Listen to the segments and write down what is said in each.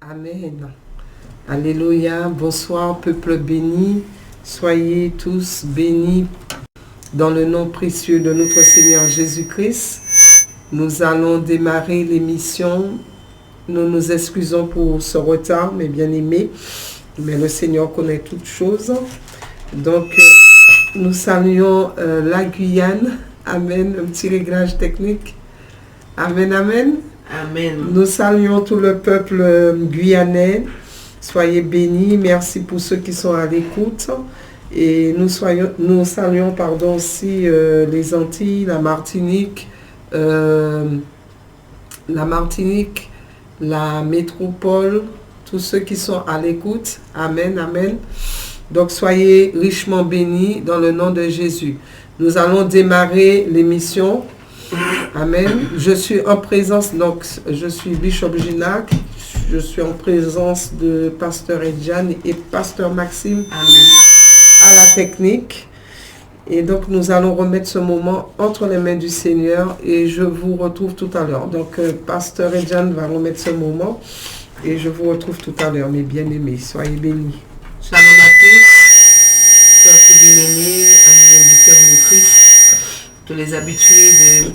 Amen. Alléluia. Bonsoir, peuple béni. Soyez tous bénis dans le nom précieux de notre Seigneur Jésus-Christ. Nous allons démarrer l'émission. Nous nous excusons pour ce retard, mes bien-aimés, mais le Seigneur connaît toutes choses. Donc, nous saluons la Guyane. Amen. Un petit réglage technique. Amen, amen. Amen. Nous saluons tout le peuple guyanais. Soyez bénis. Merci pour ceux qui sont à l'écoute. Et nous saluons aussi les Antilles, la Martinique, la métropole, tous ceux qui sont à l'écoute. Amen, amen. Donc soyez richement bénis dans le nom de Jésus. Nous allons démarrer l'émission. Amen. Je suis en présence, donc je suis Bishop Ginac. Je suis en présence de Pasteur Edjan et Pasteur Maxime. Amen. À la technique. Et donc nous allons remettre ce moment entre les mains du Seigneur et je vous retrouve tout à l'heure. Donc Pasteur Edjan va remettre ce moment et je vous retrouve tout à l'heure, mes bien-aimés. Soyez bénis. Shalom à tous, peuple bien-aimé, amis auditeurs de Christ, tous les habitués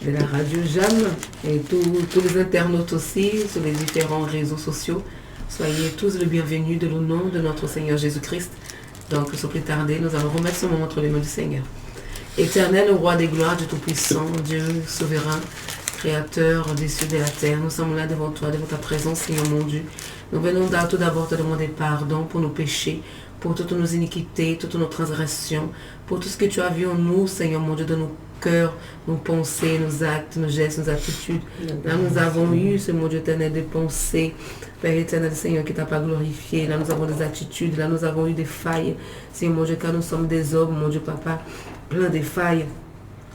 de la radio JAM et tous les internautes aussi sur les différents réseaux sociaux. Soyez tous les bienvenus de nom de notre Seigneur Jésus-Christ. Donc, sans plus tarder, nous allons remettre ce moment entre les mains du Seigneur. Éternel, roi des gloires, Dieu Tout-Puissant, Dieu souverain, Créateur des cieux et de la terre, nous sommes là devant toi, devant ta présence, Seigneur mon Dieu. Nous venons tout d'abord te demander pardon pour nos péchés, pour toutes nos iniquités, toutes nos transgressions, pour tout ce que tu as vu en nous, Seigneur mon Dieu, de nos cœurs, nos pensées, nos actes, nos gestes, nos attitudes. Là, nous avons eu, ce mon Dieu éternel, des pensées, Père éternel, Seigneur, qui t'a pas glorifié. Là, nous avons des attitudes, là, nous avons eu des failles. Seigneur mon Dieu, car nous sommes des hommes, mon Dieu, Papa, plein de failles.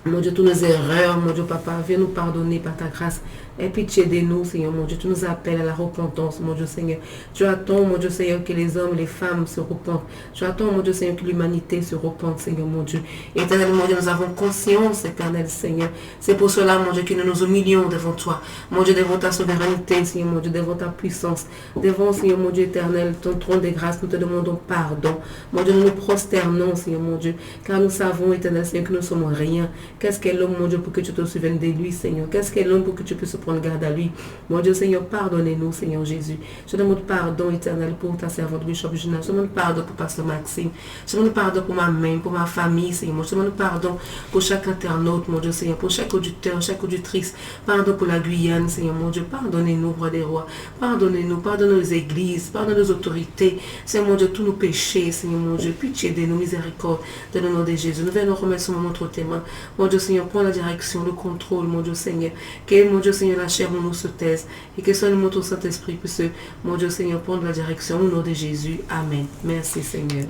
Mon Dieu, toutes nos erreurs, mon Dieu, Papa, viens nous pardonner par ta grâce. Aie pitié de nous, Seigneur, mon Dieu. Tu nous appelles à la repentance, mon Dieu, Seigneur. Tu attends, mon Dieu, Seigneur, que les hommes, les femmes se repentent. Tu attends, mon Dieu, Seigneur, que l'humanité se repente, Seigneur, mon Dieu. Éternel, mon Dieu, nous avons conscience, éternel, Seigneur. C'est pour cela, mon Dieu, que nous nous humilions devant toi. Mon Dieu, devant ta souveraineté, Seigneur, mon Dieu, devant ta puissance. Devant, Seigneur, mon Dieu, éternel, ton trône de grâce, nous te demandons pardon. Mon Dieu, nous nous prosternons, Seigneur, mon Dieu. Car nous savons, éternel, Seigneur, que nous sommes rien. Qu'est-ce qu'est l'homme, mon Dieu, pour que tu te souviennes de lui, Seigneur? Qu'est-ce qu'est l'homme pour que tu puisses prendre garde à lui? Mon Dieu, Seigneur, pardonnez-nous, Seigneur Jésus. Je demande pardon éternel pour ta servante Bishop Ginac. Je demande pardon pour Pasteur Maxime. Je demande pardon pour ma mère, pour ma famille, Seigneur. Je demande pardon pour chaque internaute, mon Dieu, Seigneur, pour chaque auditeur, chaque auditrice. Pardon pour la Guyane, Seigneur, mon Dieu. Pardonnez-nous, roi des rois. Pardonnez-nous, pardonnez nos églises, pardonnez nos autorités. Seigneur, mon Dieu, tous nos péchés, Seigneur, mon Dieu. Pitié de nous, miséricorde, de le nom de Jésus. Nous venons remettre ce moment entre tes mains. Mon Dieu, Seigneur, prends la direction, le contrôle, mon Dieu, Seigneur. Que, mon Dieu, Seigneur, la chair en nous se taise. Et que soit le Saint-Esprit puisse, mon Dieu, Seigneur, prendre la direction au nom de Jésus. Amen. Merci, Seigneur.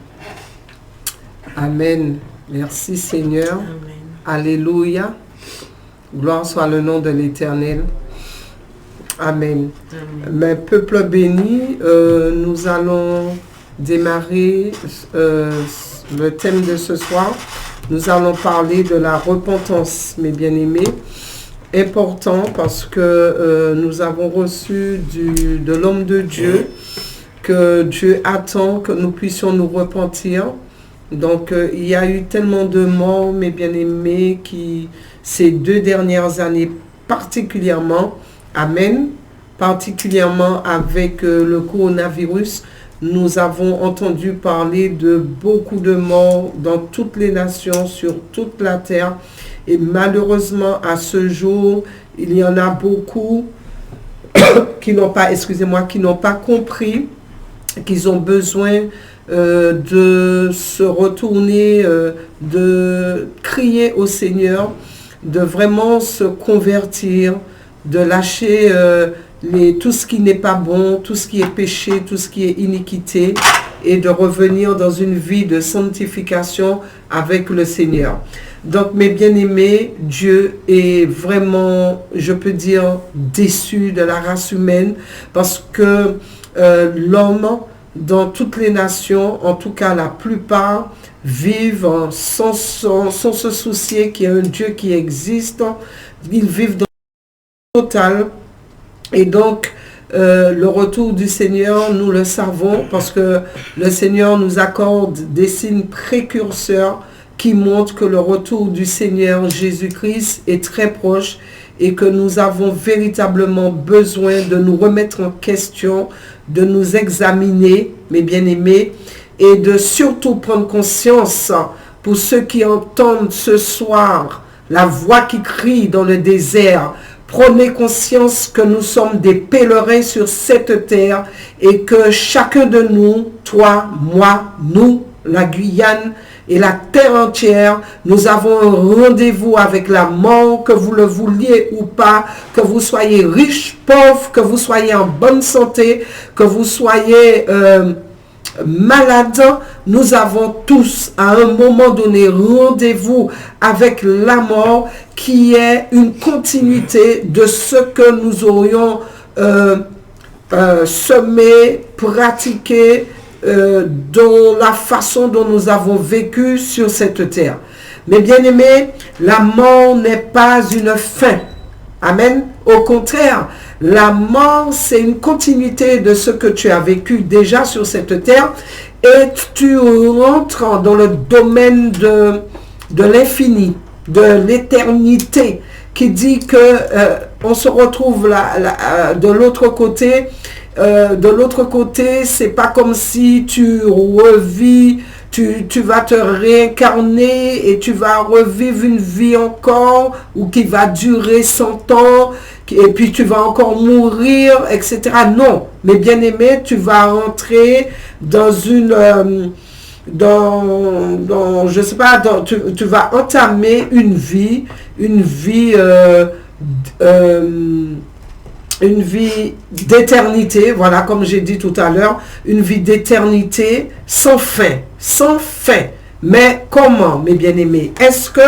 Amen. Merci, Seigneur. Amen. Alléluia. Gloire soit le nom de l'Éternel. Amen. Amen. Mais peuple béni, nous allons démarrer le thème de ce soir. Nous allons parler de la repentance, mes bien-aimés. Important parce que nous avons reçu de l'homme de Dieu, que Dieu attend que nous puissions nous repentir. Donc il y a eu tellement de morts, mes bien-aimés, ces 2 dernières années particulièrement, amen, particulièrement avec le coronavirus, nous avons entendu parler de beaucoup de morts dans toutes les nations, sur toute la terre. Et malheureusement, à ce jour, il y en a beaucoup qui n'ont pas compris qu'ils ont besoin de se retourner, de crier au Seigneur, de vraiment se convertir, de lâcher tout ce qui n'est pas bon, tout ce qui est péché, tout ce qui est iniquité, et de revenir dans une vie de sanctification avec le Seigneur. Donc, mes bien-aimés, Dieu est vraiment, je peux dire, déçu de la race humaine parce que l'homme, dans toutes les nations, en tout cas la plupart, vivent sans se soucier qu'il y a un Dieu qui existe. Ils vivent dans le total. Et donc, le retour du Seigneur, nous le savons parce que le Seigneur nous accorde des signes précurseurs qui montrent que le retour du Seigneur Jésus-Christ est très proche et que nous avons véritablement besoin de nous remettre en question, de nous examiner, mes bien-aimés, et de surtout prendre conscience pour ceux qui entendent ce soir la voix qui crie dans le désert. Prenez conscience que nous sommes des pèlerins sur cette terre et que chacun de nous, toi, moi, nous, la Guyane et la terre entière, nous avons un rendez-vous avec la mort, que vous le vouliez ou pas, que vous soyez riche, pauvre, que vous soyez en bonne santé, que vous soyez malade. Nous avons tous à un moment donné rendez-vous avec la mort qui est une continuité de ce que nous aurions semé, pratiqué, dans la façon dont nous avons vécu sur cette terre. Mais bien aimés, la mort n'est pas une fin. Amen. Au contraire, la mort, c'est une continuité de ce que tu as vécu déjà sur cette terre et tu rentres dans le domaine de l'infini, de l'éternité, qui dit que on se retrouve de l'autre côté. De l'autre côté, c'est pas comme si tu revis, tu vas te réincarner et tu vas revivre une vie encore ou qui va durer 100 ans et puis tu vas encore mourir, etc. Non, mais bien aimé, tu vas rentrer dans une... je sais pas, tu vas entamer une vie d'éternité, voilà, comme j'ai dit tout à l'heure, une vie d'éternité sans fin, sans fin. Mais comment, mes bien-aimés? Est-ce que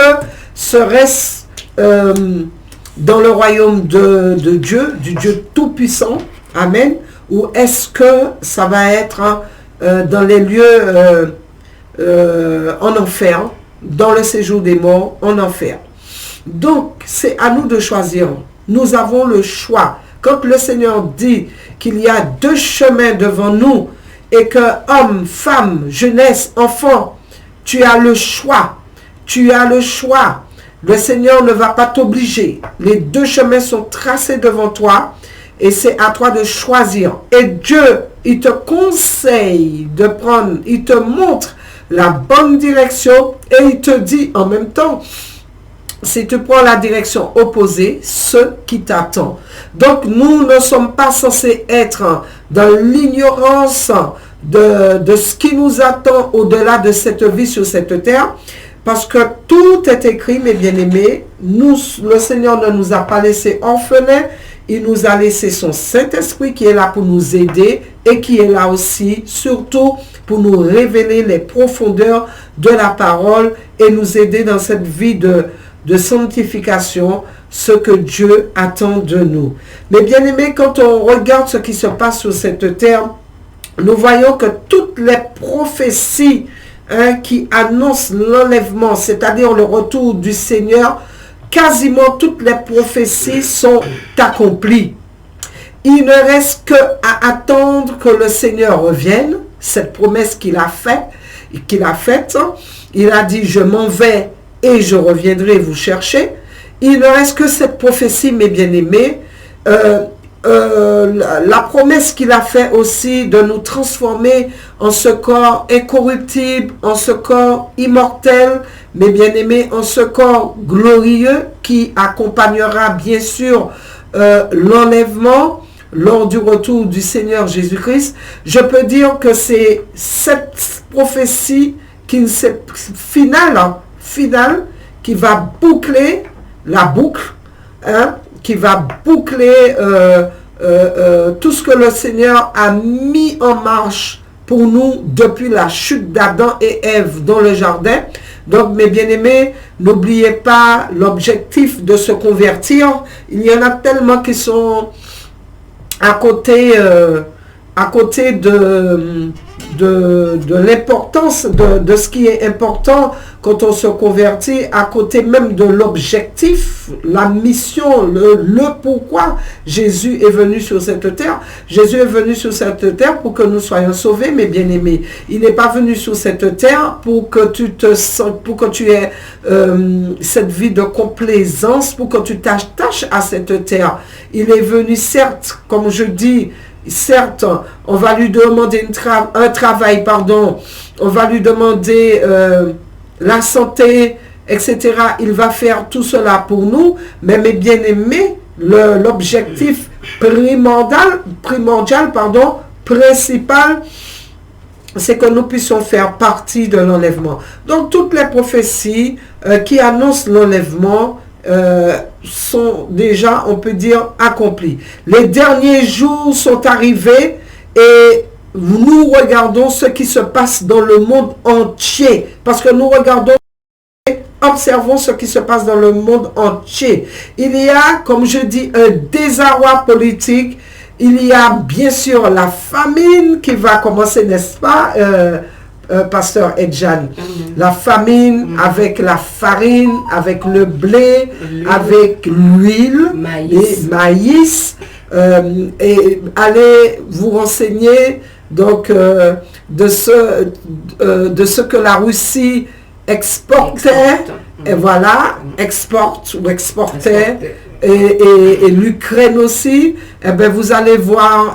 serait-ce dans le royaume de Dieu, du Dieu Tout-Puissant, Amen, ou est-ce que ça va être dans les lieux en enfer, dans le séjour des morts, en enfer? Donc, c'est à nous de choisir. Nous avons le choix. Quand le Seigneur dit qu'il y a deux chemins devant nous et que homme, femme, jeunesse, enfant, tu as le choix. Tu as le choix. Le Seigneur ne va pas t'obliger. Les deux chemins sont tracés devant toi et c'est à toi de choisir. Et Dieu, il te conseille de prendre, il te montre la bonne direction et il te dit en même temps, si tu prends la direction opposée, ce qui t'attend. Donc, nous ne sommes pas censés être dans l'ignorance de ce qui nous attend au-delà de cette vie sur cette terre, parce que tout est écrit, mes bien-aimés. Le Seigneur ne nous a pas laissés orphelins, il nous a laissé son Saint-Esprit qui est là pour nous aider et qui est là aussi, surtout, pour nous révéler les profondeurs de la parole et nous aider dans cette vie de sanctification, ce que Dieu attend de nous. Mais bien aimé, quand on regarde ce qui se passe sur cette terre, nous voyons que toutes les prophéties qui annoncent l'enlèvement, c'est-à-dire le retour du Seigneur, quasiment toutes les prophéties sont accomplies. Il ne reste qu'à attendre que le Seigneur revienne, cette promesse qu'il a faite. Il a dit, je m'en vais et je reviendrai vous chercher. Il ne reste que cette prophétie, mes bien-aimés, la promesse qu'il a fait aussi de nous transformer en ce corps incorruptible, en ce corps immortel, mes bien-aimés, en ce corps glorieux qui accompagnera bien sûr l'enlèvement lors du retour du Seigneur Jésus-Christ. Je peux dire que c'est cette prophétie finale, qui va boucler la boucle, qui va boucler tout ce que le Seigneur a mis en marche pour nous depuis la chute d'Adam et Ève dans le jardin. Donc, mes bien-aimés, n'oubliez pas l'objectif de se convertir. Il y en a tellement qui sont à côté de de l'importance de ce qui est important quand on se convertit, à côté même de l'objectif, la mission, le pourquoi Jésus est venu sur cette terre. Jésus est venu sur cette terre pour que nous soyons sauvés, mes bien-aimés. Il n'est pas venu sur cette terre pour que tu aies cette vie de complaisance, pour que tu t'attaches à cette terre. Il est venu, certes, comme je dis, certes, on va lui demander un travail, on va lui demander la santé, etc. Il va faire tout cela pour nous, mais mes bien-aimés, l'objectif principal, c'est que nous puissions faire partie de l'enlèvement. Donc, toutes les prophéties qui annoncent l'enlèvement sont déjà, on peut dire, accomplies. Les derniers jours sont arrivés et nous regardons ce qui se passe dans le monde entier. Parce que nous regardons, observons ce qui se passe dans le monde entier. Il y a, comme je dis, un désarroi politique. Il y a bien sûr la famine qui va commencer, n'est-ce pas, Pasteur Edjan? La famine avec la farine, avec le blé, avec l'huile, maïs. Et allez vous renseigner donc de ce que la Russie exportait, et voilà, exportait, et l'Ukraine aussi. Et bien, vous allez voir,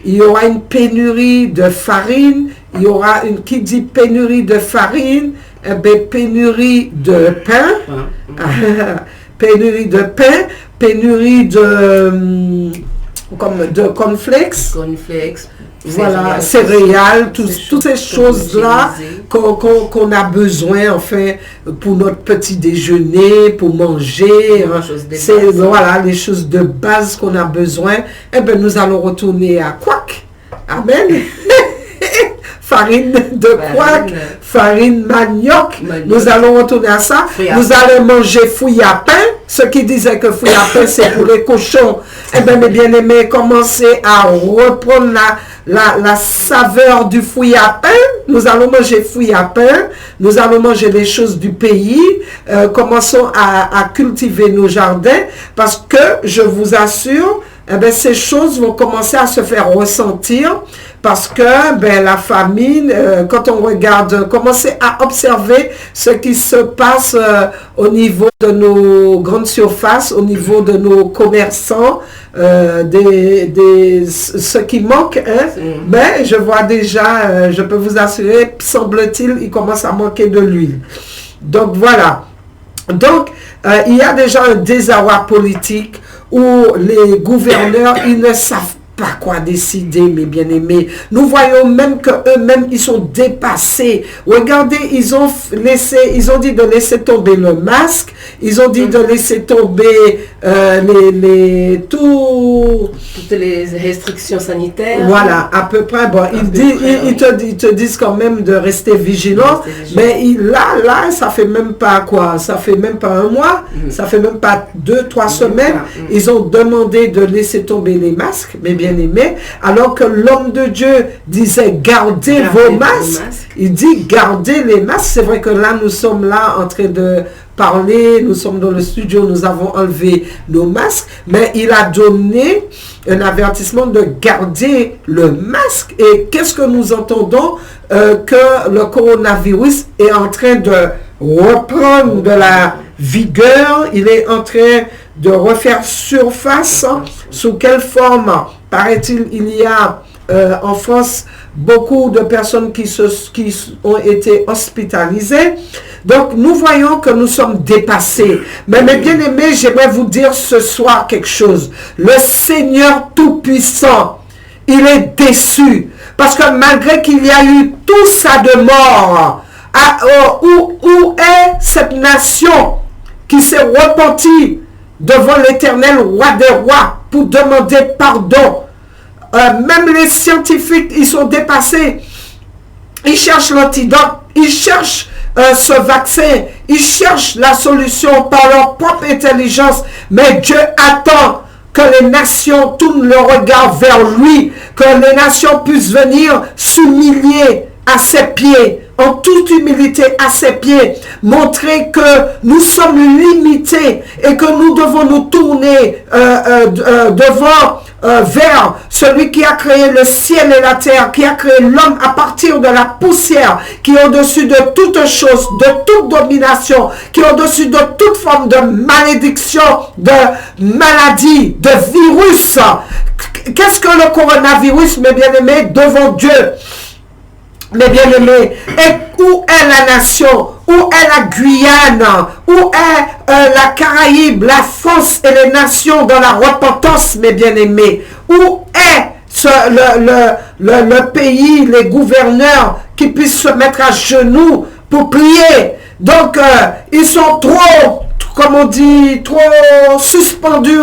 il y aura une pénurie de farine, il y aura qui dit pénurie de farine, pénurie de pain, pénurie de pain, pénurie de cornflakes, voilà, céréales, toutes ces choses-là qu'on a besoin, enfin, pour notre petit déjeuner, pour manger. C'est, voilà, les choses de base qu'on a besoin. Eh bien, nous allons retourner à Quack. Amen. Farine de couac, farine manioc. Nous allons retourner à ça. Nous allons manger fouille à pain. Ceux qui disaient que fouille à pain, c'est pour les cochons. Eh bien, mes bien-aimés, commencez à reprendre la saveur du fouille à pain. Nous allons manger fouille à pain. Nous allons manger les choses du pays. Commençons à cultiver nos jardins. Parce que, je vous assure, eh bien, ces choses vont commencer à se faire ressentir. Parce que la famine, quand on regarde, commencez à observer ce qui se passe au niveau de nos grandes surfaces, au niveau de nos commerçants, ce qui manque. Mais je vois déjà, je peux vous assurer, semble-t-il, il commence à manquer de l'huile. Donc voilà. Donc, il y a déjà un désarroi politique où les gouverneurs, ils ne savent pas quoi décider, mes bien-aimés. Nous voyons même qu'eux-mêmes, ils sont dépassés. Regardez, ils ont dit de laisser tomber le masque, ils ont dit de laisser tomber toutes les restrictions sanitaires. Voilà, à peu près. Bon, ils te disent quand même de rester vigilant, mais là, ça fait même pas quoi, ça fait même pas un mois, ça fait même pas 2-3 semaines. Ils ont demandé de laisser tomber les masques, mais bien aimé, alors que l'homme de Dieu disait gardez vos masques. Il dit gardez les masques. C'est vrai que là, nous sommes là en train de parler, nous sommes dans le studio, nous avons enlevé nos masques, mais il a donné un avertissement de garder le masque. Et qu'est-ce que nous entendons? Que le coronavirus est en train de reprendre de la vigueur, il est en train de refaire surface. Sous quelle forme? Paraît-il, il y a en France beaucoup de personnes qui ont été hospitalisées. Donc, nous voyons que nous sommes dépassés. Mais mes bien-aimés, j'aimerais vous dire ce soir quelque chose. Le Seigneur Tout-Puissant, il est déçu. Parce que malgré qu'il y a eu tout ça de mort, où est cette nation qui s'est repentie devant l'Éternel, roi des rois, pour demander pardon? Même les scientifiques, ils sont dépassés. Ils cherchent l'antidote, ils cherchent ce vaccin, ils cherchent la solution par leur propre intelligence. Mais Dieu attend que les nations tournent le regard vers lui, que les nations puissent venir s'humilier à ses pieds, en toute humilité à ses pieds, montrer que nous sommes limités et que nous devons nous tourner vers celui qui a créé le ciel et la terre, qui a créé l'homme à partir de la poussière, qui est au-dessus de toute chose, de toute domination, qui est au-dessus de toute forme de malédiction, de maladie, de virus. Qu'est-ce que le coronavirus, mes bien-aimés, devant Dieu? Mes bien-aimés, et où est la nation? Où est la Guyane? Où est la Caraïbe, la France et les nations dans la repentance, mes bien-aimés? Où est le pays, les gouverneurs qui puissent se mettre à genoux pour prier? Donc, ils sont trop, comme on dit, trop suspendus,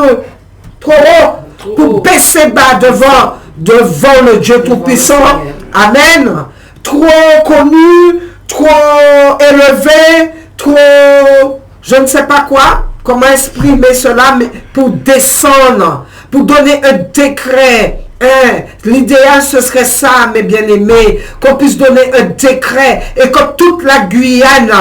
trop haut pour baisser bas devant le Dieu Tout-Puissant. Amen. Trop connu, trop élevé, trop, je ne sais pas quoi, comment exprimer cela, mais pour descendre, pour donner un décret. L'idéal ce serait ça, mes bien-aimés, qu'on puisse donner un décret et que toute la Guyane,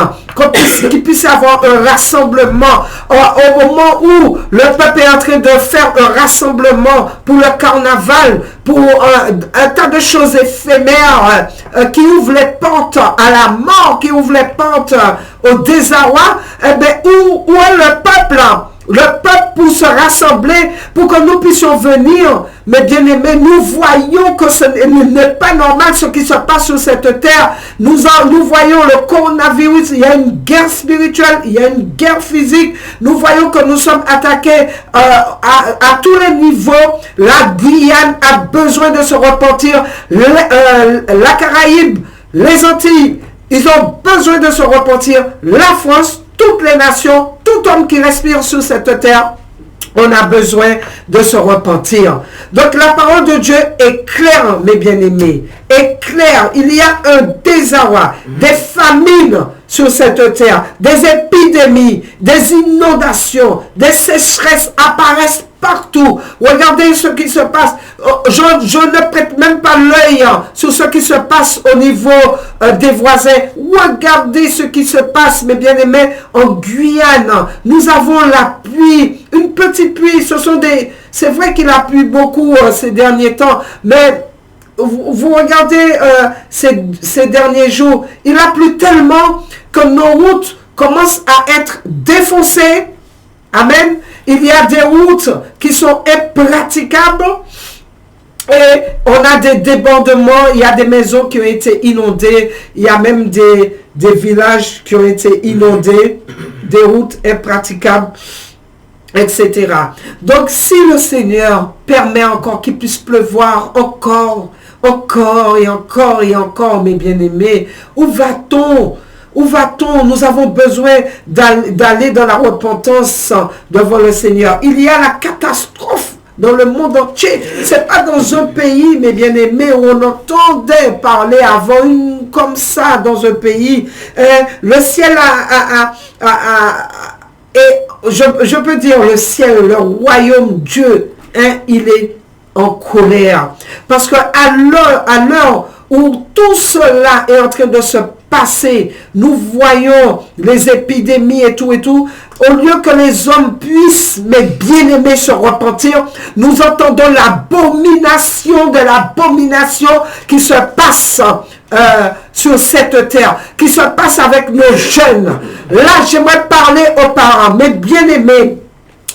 qu'il puisse y avoir un rassemblement au moment où le peuple est en train de faire un rassemblement pour le carnaval, pour un tas de choses éphémères qui ouvrent les portes à la mort, qui ouvrent les portes au désarroi. Eh bien, où est le peuple? Le peuple pour se rassembler, pour que nous puissions venir. Mais bien aimés, nous voyons que ce n'est pas normal ce qui se passe sur cette terre. Nous voyons le coronavirus, il y a une guerre spirituelle, il y a une guerre physique. Nous voyons que nous sommes attaqués à tous les niveaux. La Guyane a besoin de se repentir. La Caraïbe, les Antilles, ils ont besoin de se repentir. La France, toutes les nations, tout homme qui respire sur cette terre, on a besoin de se repentir. Donc la parole de Dieu est claire, mes bien-aimés, est claire. Il y a un désarroi, des famines sur cette terre, des épidémies, des inondations, des sécheresses apparaissent partout. Regardez ce qui se passe. Je ne prête même pas l'œil sur ce qui se passe au niveau des voisins. Regardez ce qui se passe, mes bien-aimés, en Guyane. Nous avons la pluie, une petite pluie. C'est vrai qu'il a plu beaucoup ces derniers temps, mais vous regardez ces derniers jours, il a plu tellement que nos routes commencent à être défoncées. Amen. Il y a des routes qui sont impraticables et on a des débordements, il y a des maisons qui ont été inondées, il y a même des villages qui ont été inondés, des routes impraticables, etc. Donc si le Seigneur permet encore qu'il puisse pleuvoir encore et encore et encore, mes bien-aimés, où va-t-on? Où va-t-on? Nous avons besoin d'aller dans la repentance devant le Seigneur. Il y a la catastrophe dans le monde entier. C'est pas dans un pays, mes bien-aimés, où on entendait parler avant comme ça dans un pays. Le ciel et je peux dire le ciel, le royaume Dieu, il est en colère. Parce que à l'heure où tout cela est en train de se passer, nous voyons les épidémies et tout, au lieu que les hommes puissent, mes bien-aimés, se repentir, nous entendons l'abomination de l'abomination qui se passe sur cette terre, qui se passe avec nos jeunes. Là, j'aimerais parler aux parents, mes bien-aimés.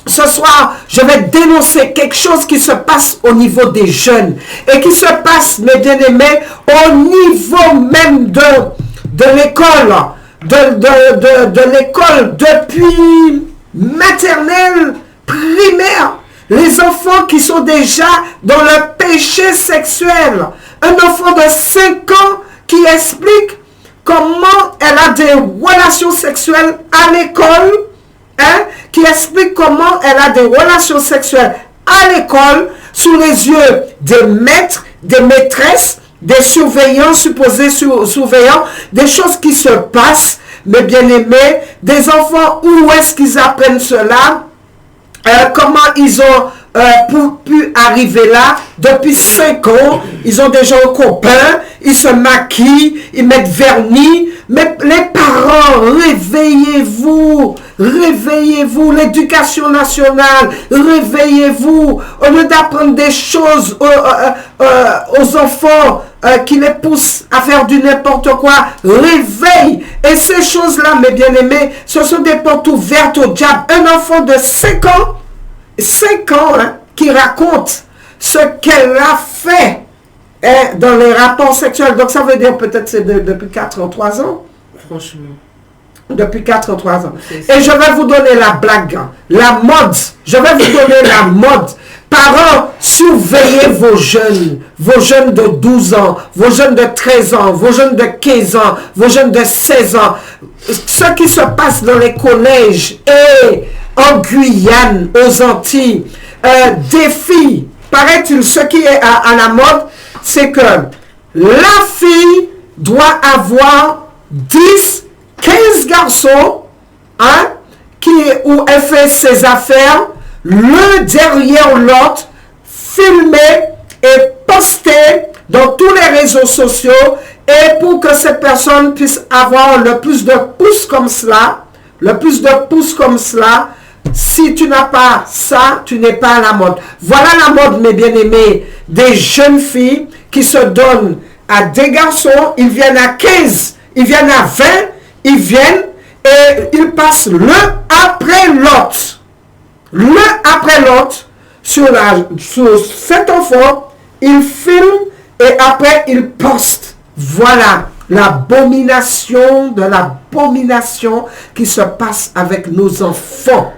Ce soir, je vais dénoncer quelque chose qui se passe au niveau des jeunes et qui se passe, mes bien-aimés, au niveau même de l'école, de l'école depuis maternelle, primaire. Les enfants qui sont déjà dans le péché sexuel. Un enfant de 5 ans qui explique comment elle a des relations sexuelles à l'école, qui explique comment elle a des relations sexuelles à l'école sous les yeux des maîtres, des maîtresses, des surveillants, supposés surveillants, des choses qui se passent, mes bien-aimés, des enfants, où est-ce qu'ils apprennent cela, comment ils ont pu arriver là. Depuis 5 ans, ils ont déjà un copain, ils se maquillent, ils mettent vernis. Mais les parents, réveillez-vous, réveillez-vous, l'éducation nationale, réveillez-vous. Au lieu d'apprendre des choses aux enfants qui les poussent à faire du n'importe quoi, réveille. Et ces choses-là, mes bien-aimés, ce sont des portes ouvertes au diable. Un enfant de 5 ans, hein, qui raconte ce qu'elle a fait dans les rapports sexuels. Donc ça veut dire peut-être c'est depuis 4 ans, 3 ans. Franchement. Depuis 4 ans, 3 ans. Et je vais vous donner la blague, la mode. Je vais vous donner la mode. Parents, surveillez vos jeunes de 12 ans, vos jeunes de 13 ans, vos jeunes de 15 ans, vos jeunes de 16 ans. Ce qui se passe dans les collèges et en Guyane, aux Antilles, des filles, paraît-il, ce qui est à la mode, c'est que la fille doit avoir 10, 15 garçons, hein, où elle fait ses affaires, l'un derrière l'autre, filmé et posté dans tous les réseaux sociaux, et pour que ces personnes puissent avoir le plus de pouces comme cela, si tu n'as pas ça, tu n'es pas à la mode. Voilà la mode, mes bien-aimés, des jeunes filles qui se donnent à des garçons, ils viennent à 15, ils viennent à 20, ils viennent et ils passent l'un après l'autre. L'un après l'autre sur cet enfant, ils filment et après ils postent. Voilà l'abomination de l'abomination qui se passe avec nos enfants.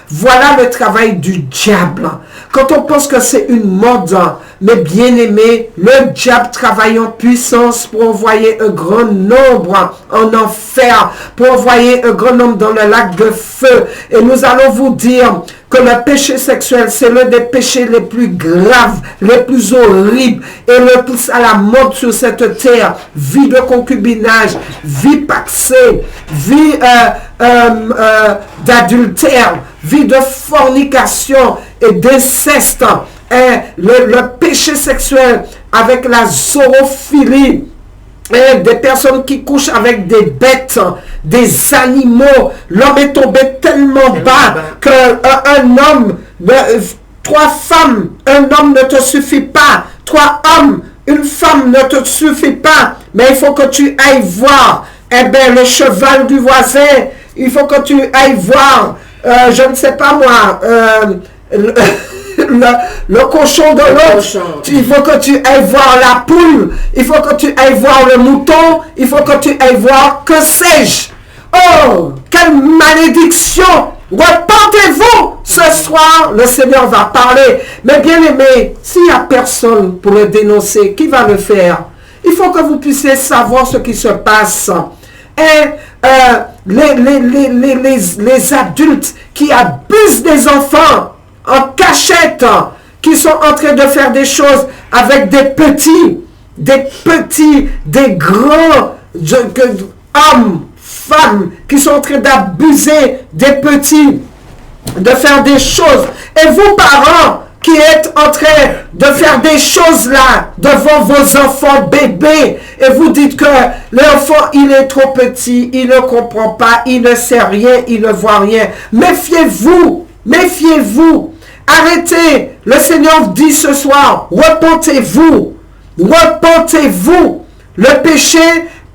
Voilà le travail du diable. Quand on pense que c'est une mode, mais bien aimé, le diable travaille en puissance pour envoyer un grand nombre en enfer, pour envoyer un grand nombre dans le lac de feu. Et nous allons vous dire que le péché sexuel, c'est l'un des péchés les plus graves, les plus horribles et le plus à la mode sur cette terre. Vie de concubinage, vie paxée, vie d'adultère, vie de fornication et d'inceste. Le péché sexuel avec la zoophilie. Et des personnes qui couchent avec des bêtes, des animaux. L'homme est tombé tellement bas qu'un homme, 3 femmes, un homme ne te suffit pas. 3 hommes, une femme ne te suffit pas. Mais il faut que tu ailles voir, le cheval du voisin. Il faut que tu ailles voir, je ne sais pas moi, le cochon de l'autre. Il faut que tu ailles voir la poule. Il faut que tu ailles voir le mouton. Il faut que tu ailles voir que sais-je. Oh, quelle malédiction. Repentez-vous. Ce soir, le Seigneur va parler. Mais bien aimé, s'il n'y a personne pour le dénoncer, qui va le faire? Il faut que vous puissiez savoir ce qui se passe. Et les adultes qui abusent des enfants en cachette, qui sont en train de faire des choses avec des grands hommes, femmes, qui sont en train d'abuser des petits, de faire des choses. Et vous, parents, qui êtes en train de faire des choses là, devant vos enfants bébés, et vous dites que l'enfant, il est trop petit, il ne comprend pas, il ne sait rien, il ne voit rien. Méfiez-vous, méfiez-vous. Arrêtez. Le Seigneur dit ce soir, repentez-vous. Repentez-vous. Le péché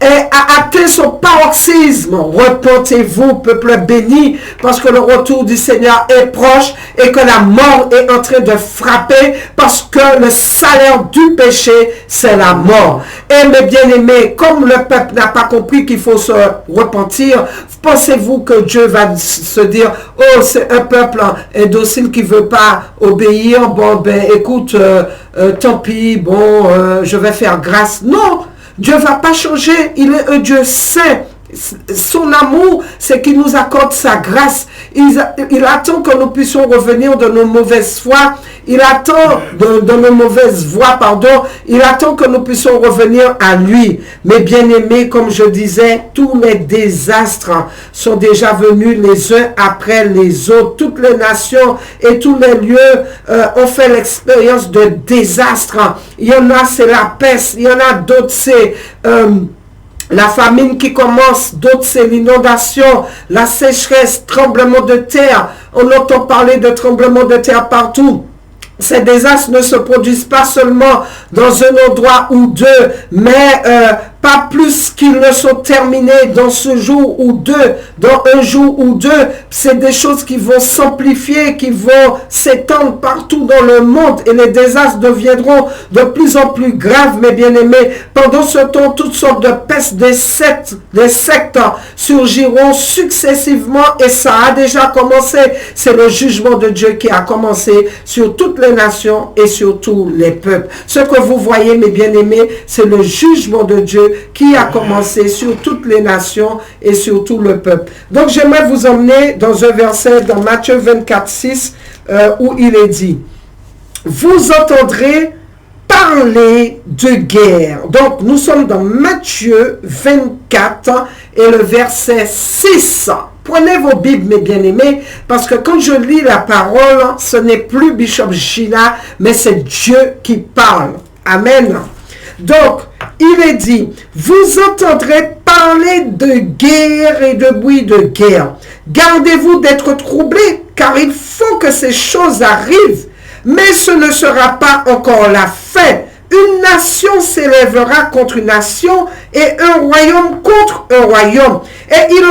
a atteint son paroxysme. Repentez-vous, peuple béni, parce que le retour du Seigneur est proche et que la mort est en train de frapper, parce que le salaire du péché, c'est la mort. Et mes bien-aimés, comme le peuple n'a pas compris qu'il faut se repentir, pensez-vous que Dieu va se dire, oh, c'est un peuple indocile qui ne veut pas obéir, bon, ben écoute, tant pis, bon, je vais faire grâce. Non, Dieu ne va pas changer, il est un Dieu saint, Son amour, c'est qu'il nous accorde sa grâce. Il attend que nous puissions revenir de nos mauvaises foi. Il attend de nos mauvaises voies, pardon. Il attend que nous puissions revenir à lui. Mais bien aimés, comme je disais, tous les désastres sont déjà venus les uns après les autres. Toutes les nations et tous les lieux ont fait l'expérience de désastres. Il y en a, c'est la peste. Il y en a d'autres, c'est la famine qui commence, d'autres c'est l'inondation, la sécheresse, tremblement de terre. On entend parler de tremblement de terre partout. Ces désastres ne se produisent pas seulement dans un endroit ou deux, mais pas plus qu'ils ne sont terminés dans ce jour ou deux, dans un jour ou deux. C'est des choses qui vont s'amplifier, qui vont s'étendre partout dans le monde et les désastres deviendront de plus en plus graves, mes bien-aimés. Pendant ce temps, toutes sortes de pestes, des sectes surgiront successivement et ça a déjà commencé. C'est le jugement de Dieu qui a commencé sur toutes les nations et sur tous les peuples. Ce que vous voyez, mes bien-aimés, c'est le jugement de Dieu qui a commencé sur toutes les nations et sur tout le peuple. Donc, j'aimerais vous emmener dans un verset dans Matthieu 24, 6, où il est dit, « Vous entendrez parler de guerre. » Donc, nous sommes dans Matthieu 24 et le verset 6. Prenez vos Bibles, mes bien-aimés, parce que quand je lis la parole, ce n'est plus Bishop Gina, mais c'est Dieu qui parle. Amen. Donc, il est dit, vous entendrez parler de guerre et de bruit de guerre. Gardez-vous d'être troublés, car il faut que ces choses arrivent. Mais ce ne sera pas encore la fin. Une nation s'élèvera contre une nation et un royaume contre un royaume. Et il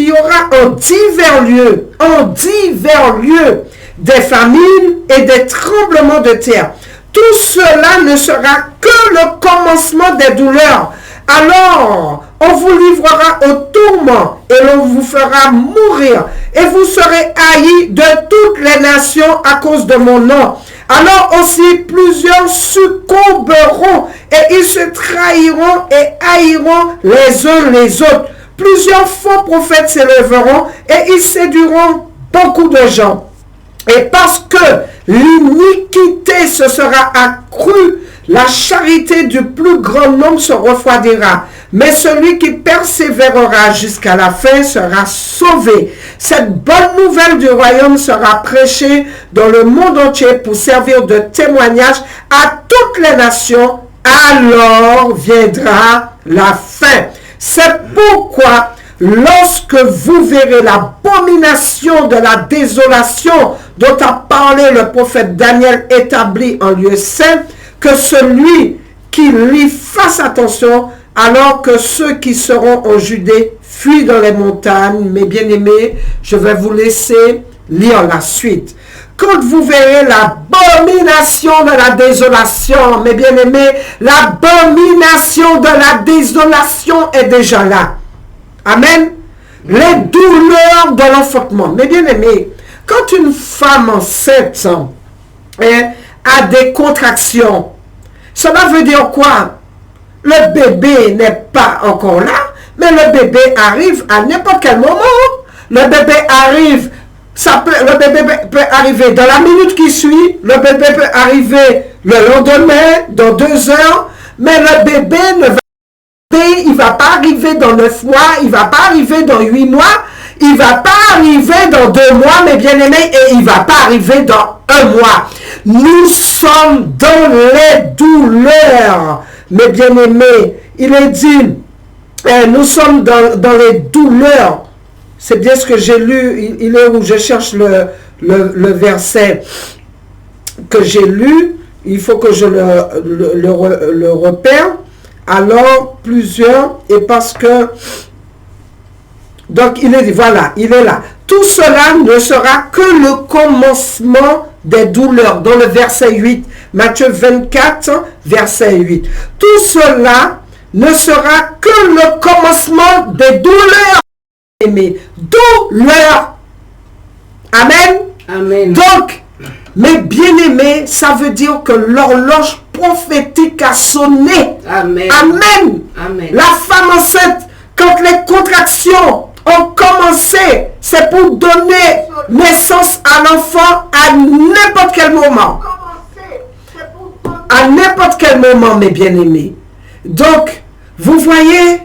y aura en divers lieux, des famines et des tremblements de terre. Tout cela ne sera que le commencement des douleurs. Alors, on vous livrera au tourment et l'on vous fera mourir. Et vous serez haïs de toutes les nations à cause de mon nom. Alors aussi plusieurs succomberont et ils se trahiront et haïront les uns les autres. Plusieurs faux prophètes s'élèveront et ils séduiront beaucoup de gens. Et parce que l'iniquité se sera accrue, la charité du plus grand nombre se refroidira. Mais celui qui persévérera jusqu'à la fin sera sauvé. Cette bonne nouvelle du royaume sera prêchée dans le monde entier pour servir de témoignage à toutes les nations. Alors viendra la fin. C'est pourquoi lorsque vous verrez l'abomination de la désolation dont a parlé le prophète Daniel établi en lieu saint, que celui qui lit fasse attention, alors que ceux qui seront en Judée fuient dans les montagnes. Mes bien-aimés, je vais vous laisser lire la suite. Quand vous verrez l'abomination de la désolation, mes bien-aimés, l'abomination de la désolation est déjà là. Amen. Les douleurs de l'enfantement. Mes bien-aimés, quand une femme enceinte a des contractions, cela veut dire quoi? Le bébé n'est pas encore là, mais le bébé arrive à n'importe quel moment. Le bébé arrive, le bébé peut arriver dans la minute qui suit, le bébé peut arriver le lendemain, dans 2 heures, mais le bébé il va pas arriver dans 9 mois, il va pas arriver dans 8 mois, il va pas arriver dans 2 mois, mes bien-aimés, et il va pas arriver dans 1 mois. Nous sommes dans les douleurs, mes bien-aimés. Il est dit, nous sommes dans les douleurs. C'est bien ce que j'ai lu. Il est où je cherche le verset que j'ai lu. Il faut que je le repère. Alors, plusieurs, et parce que, donc il est dit, voilà, il est là. Tout cela ne sera que le commencement des douleurs. Dans le verset 8, Matthieu 24, verset 8. Tout cela ne sera que le commencement des douleurs. Aimés. Douleurs. Amen. Amen. Donc, mes bien-aimés, ça veut dire que l'horloge prophétique a sonné. Amen. Amen. Amen. La femme enceinte Quand les contractions ont commencé, c'est pour donner naissance à l'enfant à n'importe quel moment. À n'importe quel moment, mes bien-aimés. Donc, vous voyez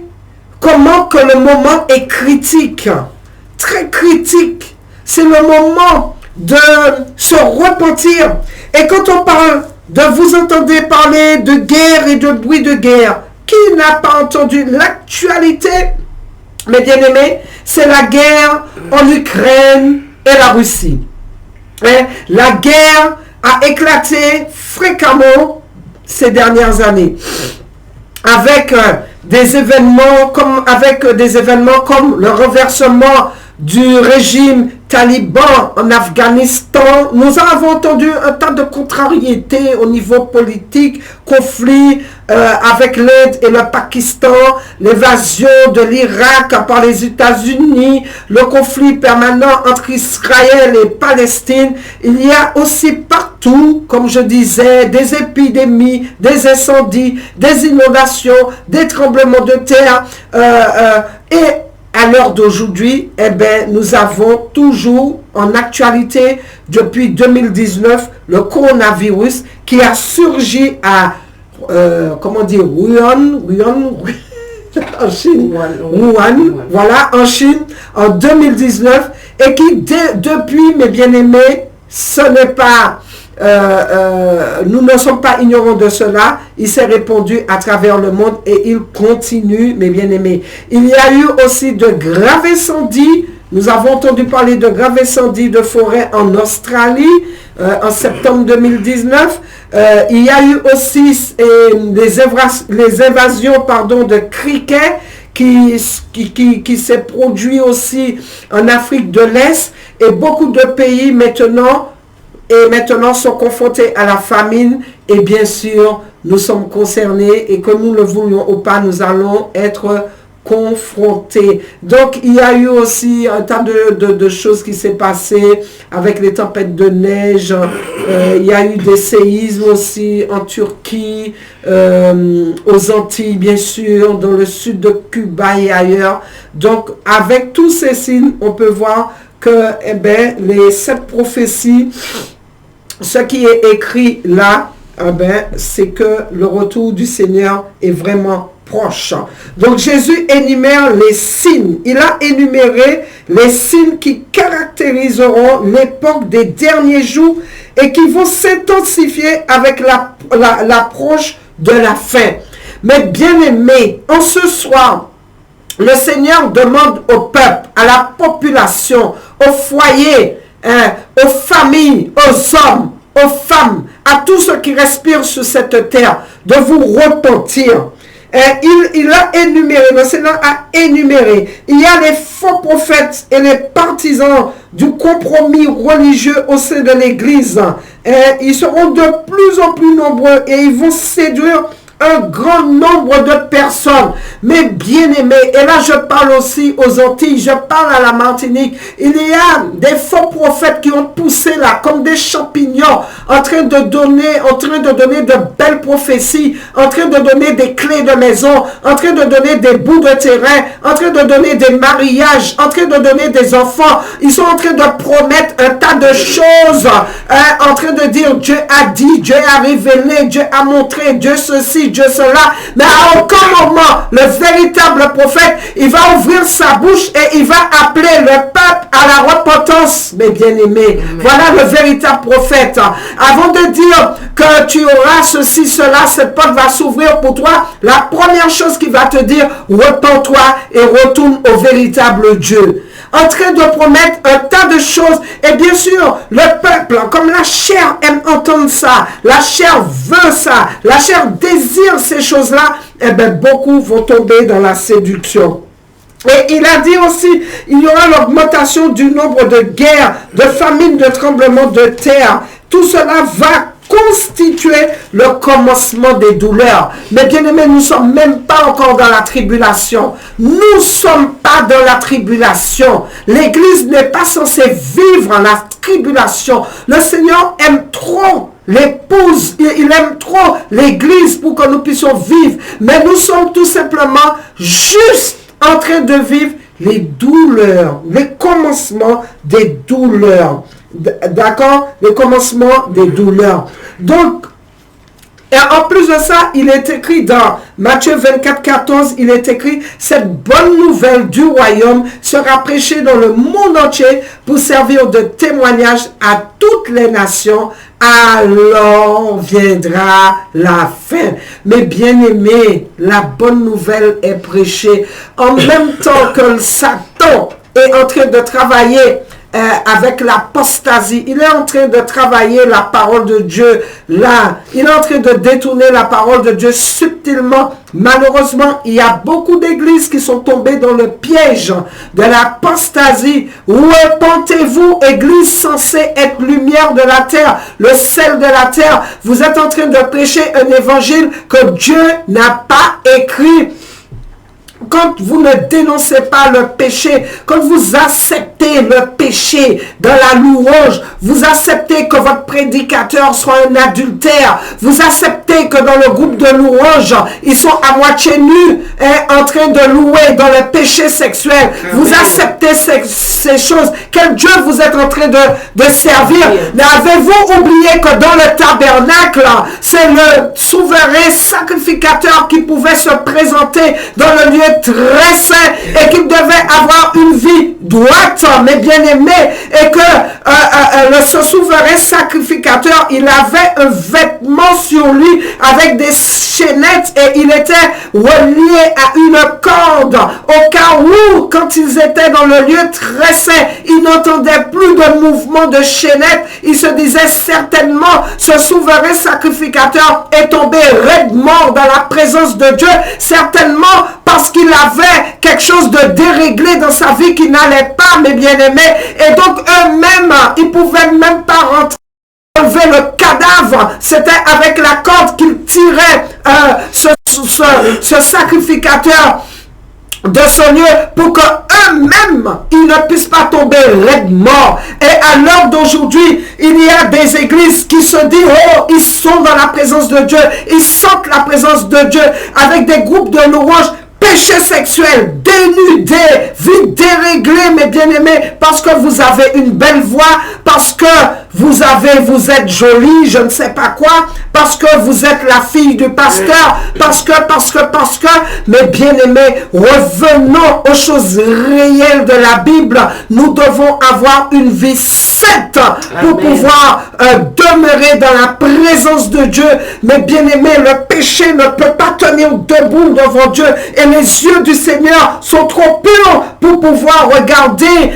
comment que le moment est critique, très critique. C'est le moment de se repentir. Et quand on parle de, vous entendez parler de guerre et de bruit de guerre, qui n'a pas entendu l'actualité, mes bien-aimés, c'est la guerre en Ukraine et la Russie. Et la guerre a éclaté fréquemment ces dernières années, avec des événements comme le renversement du régime taliban en Afghanistan. Nous avons entendu un tas de contrariétés au niveau politique, conflits avec l'Inde et le Pakistan, l'évasion de l'Irak par les États-Unis, le conflit permanent entre Israël et Palestine. Il y a aussi partout, comme je disais, des épidémies, des incendies, des inondations, des tremblements de terre et à l'heure d'aujourd'hui, eh bien, nous avons toujours en actualité, depuis 2019, le coronavirus qui a surgi à, comment dire, Wuhan, en Chine, Wuhan, voilà, en Chine, en 2019, et qui, depuis, mes bien-aimés, ce n'est pas... nous ne sommes pas ignorants de cela. Il s'est répandu à travers le monde et il continue, mes bien-aimés. Il y a eu aussi de graves incendies. Nous avons entendu parler de graves incendies de forêt en Australie en septembre 2019. Il y a eu aussi les invasions de criquets qui s'est produit aussi en Afrique de l'Est, et beaucoup de pays maintenant sont confrontés à la famine, et bien sûr, nous sommes concernés, et que nous le voulions ou pas, nous allons être confrontés. Donc, il y a eu aussi un tas de choses qui s'est passé avec les tempêtes de neige. Il y a eu des séismes aussi en Turquie, aux Antilles, bien sûr, dans le sud de Cuba et ailleurs. Donc, avec tous ces signes, on peut voir que les 7 prophéties, ce qui est écrit là, c'est que le retour du Seigneur est vraiment proche. Donc Jésus énumère les signes. Il a énuméré les signes qui caractériseront l'époque des derniers jours et qui vont s'intensifier avec l'approche de la fin. Mais bien aimés, en ce soir, le Seigneur demande au peuple, à la population, aux foyers, aux familles, aux hommes, aux femmes, à tous ceux qui respirent sur cette terre, de vous repentir. Il a énuméré, le Seigneur a énuméré. Il y a les faux prophètes et les partisans du compromis religieux au sein de l'Église. Ils seront de plus en plus nombreux et ils vont séduire un grand nombre de personnes. Mais bien aimés, et là je parle aussi aux Antilles, je parle à la Martinique, il y a des faux prophètes qui ont poussé là comme des champignons, en train de donner de belles prophéties, en train de donner des clés de maison, en train de donner des bouts de terrain, en train de donner des mariages, en train de donner des enfants. Ils sont en train de promettre un tas de choses, en train de dire Dieu a dit, Dieu a révélé, Dieu a montré, Dieu ceci, Dieu cela, mais à aucun moment le véritable prophète, il va ouvrir sa bouche et il va appeler le peuple à la repentance, mes bien-aimés. Voilà le véritable prophète. Avant de dire que tu auras ceci, cela, cette porte va s'ouvrir pour toi, la première chose qu'il va te dire, repens-toi et retourne au véritable Dieu. En train de promettre un tas de choses. Et bien sûr, le peuple, comme la chair aime entendre ça, la chair veut ça, la chair désire ces choses-là, eh bien, beaucoup vont tomber dans la séduction. Et il a dit aussi, il y aura l'augmentation du nombre de guerres, de famines, de tremblements de terre. Tout cela va constituer le commencement des douleurs. Mais bien aimés, nous ne sommes même pas encore dans la tribulation. Nous ne sommes pas dans la tribulation. L'Église n'est pas censée vivre la tribulation. Le Seigneur aime trop l'épouse, il aime trop l'Église pour que nous puissions vivre. Mais nous sommes tout simplement juste en train de vivre les douleurs, les commencements des douleurs. D'accord? Le commencement des douleurs. Donc, et en plus de ça, il est écrit dans Matthieu 24, 14, il est écrit, cette bonne nouvelle du royaume sera prêchée dans le monde entier pour servir de témoignage à toutes les nations. Alors viendra la fin. Mais bien aimé, la bonne nouvelle est prêchée en même temps que Satan est en train de travailler avec l'apostasie. Il est en train de travailler la parole de Dieu là. Il est en train de détourner la parole de Dieu subtilement. Malheureusement, il y a beaucoup d'églises qui sont tombées dans le piège de l'apostasie. Repentez-vous, église censée être lumière de la terre, le sel de la terre. Vous êtes en train de prêcher un évangile que Dieu n'a pas écrit. Quand vous ne dénoncez pas le péché, quand vous acceptez le péché dans la louange, vous acceptez que votre prédicateur soit un adultère, vous acceptez que dans le groupe de louange, ils sont à moitié nus, en train de louer dans le péché sexuel, vous acceptez ces choses, quel Dieu vous êtes en train de servir. N'avez-vous oublié que dans le tabernacle, c'est le souverain sacrificateur qui pouvait se présenter dans le lieu très saint et qu'il devait avoir une vie droite, mais bien aimé, et que ce souverain sacrificateur, il avait un vêtement sur lui avec des chaînettes et il était relié à une corde au cas où, quand ils étaient dans le lieu très saint, ils n'entendaient plus de mouvement de chaînettes. Ils se disaient certainement, ce souverain sacrificateur est tombé raide mort dans la présence de Dieu, certainement parce qu'il avait quelque chose de déréglé dans sa vie qui n'allait pas, mes bien-aimés. Et donc eux-mêmes, ils ne pouvaient même pas rentrer, enlever le cadavre. C'était avec la corde qu'ils tiraient ce sacrificateur de son lieu pour que eux-mêmes ils ne puissent pas tomber raide mort. Et à l'heure d'aujourd'hui, il y a des églises qui se disent, oh, ils sont dans la présence de Dieu, ils sentent la présence de Dieu, avec des groupes de louanges, péché sexuel, dénudé, vie déréglée, mes bien-aimés, parce que vous avez une belle voix, parce que vous êtes jolie, je ne sais pas quoi, parce que vous êtes la fille du pasteur, parce que, mes bien-aimés, revenons aux choses réelles de la Bible. Nous devons avoir une vie sainte pour pouvoir demeurer dans la présence de Dieu. Mes bien-aimés, le péché ne peut pas tenir debout devant Dieu et les yeux du Seigneur sont trop purs pour pouvoir regarder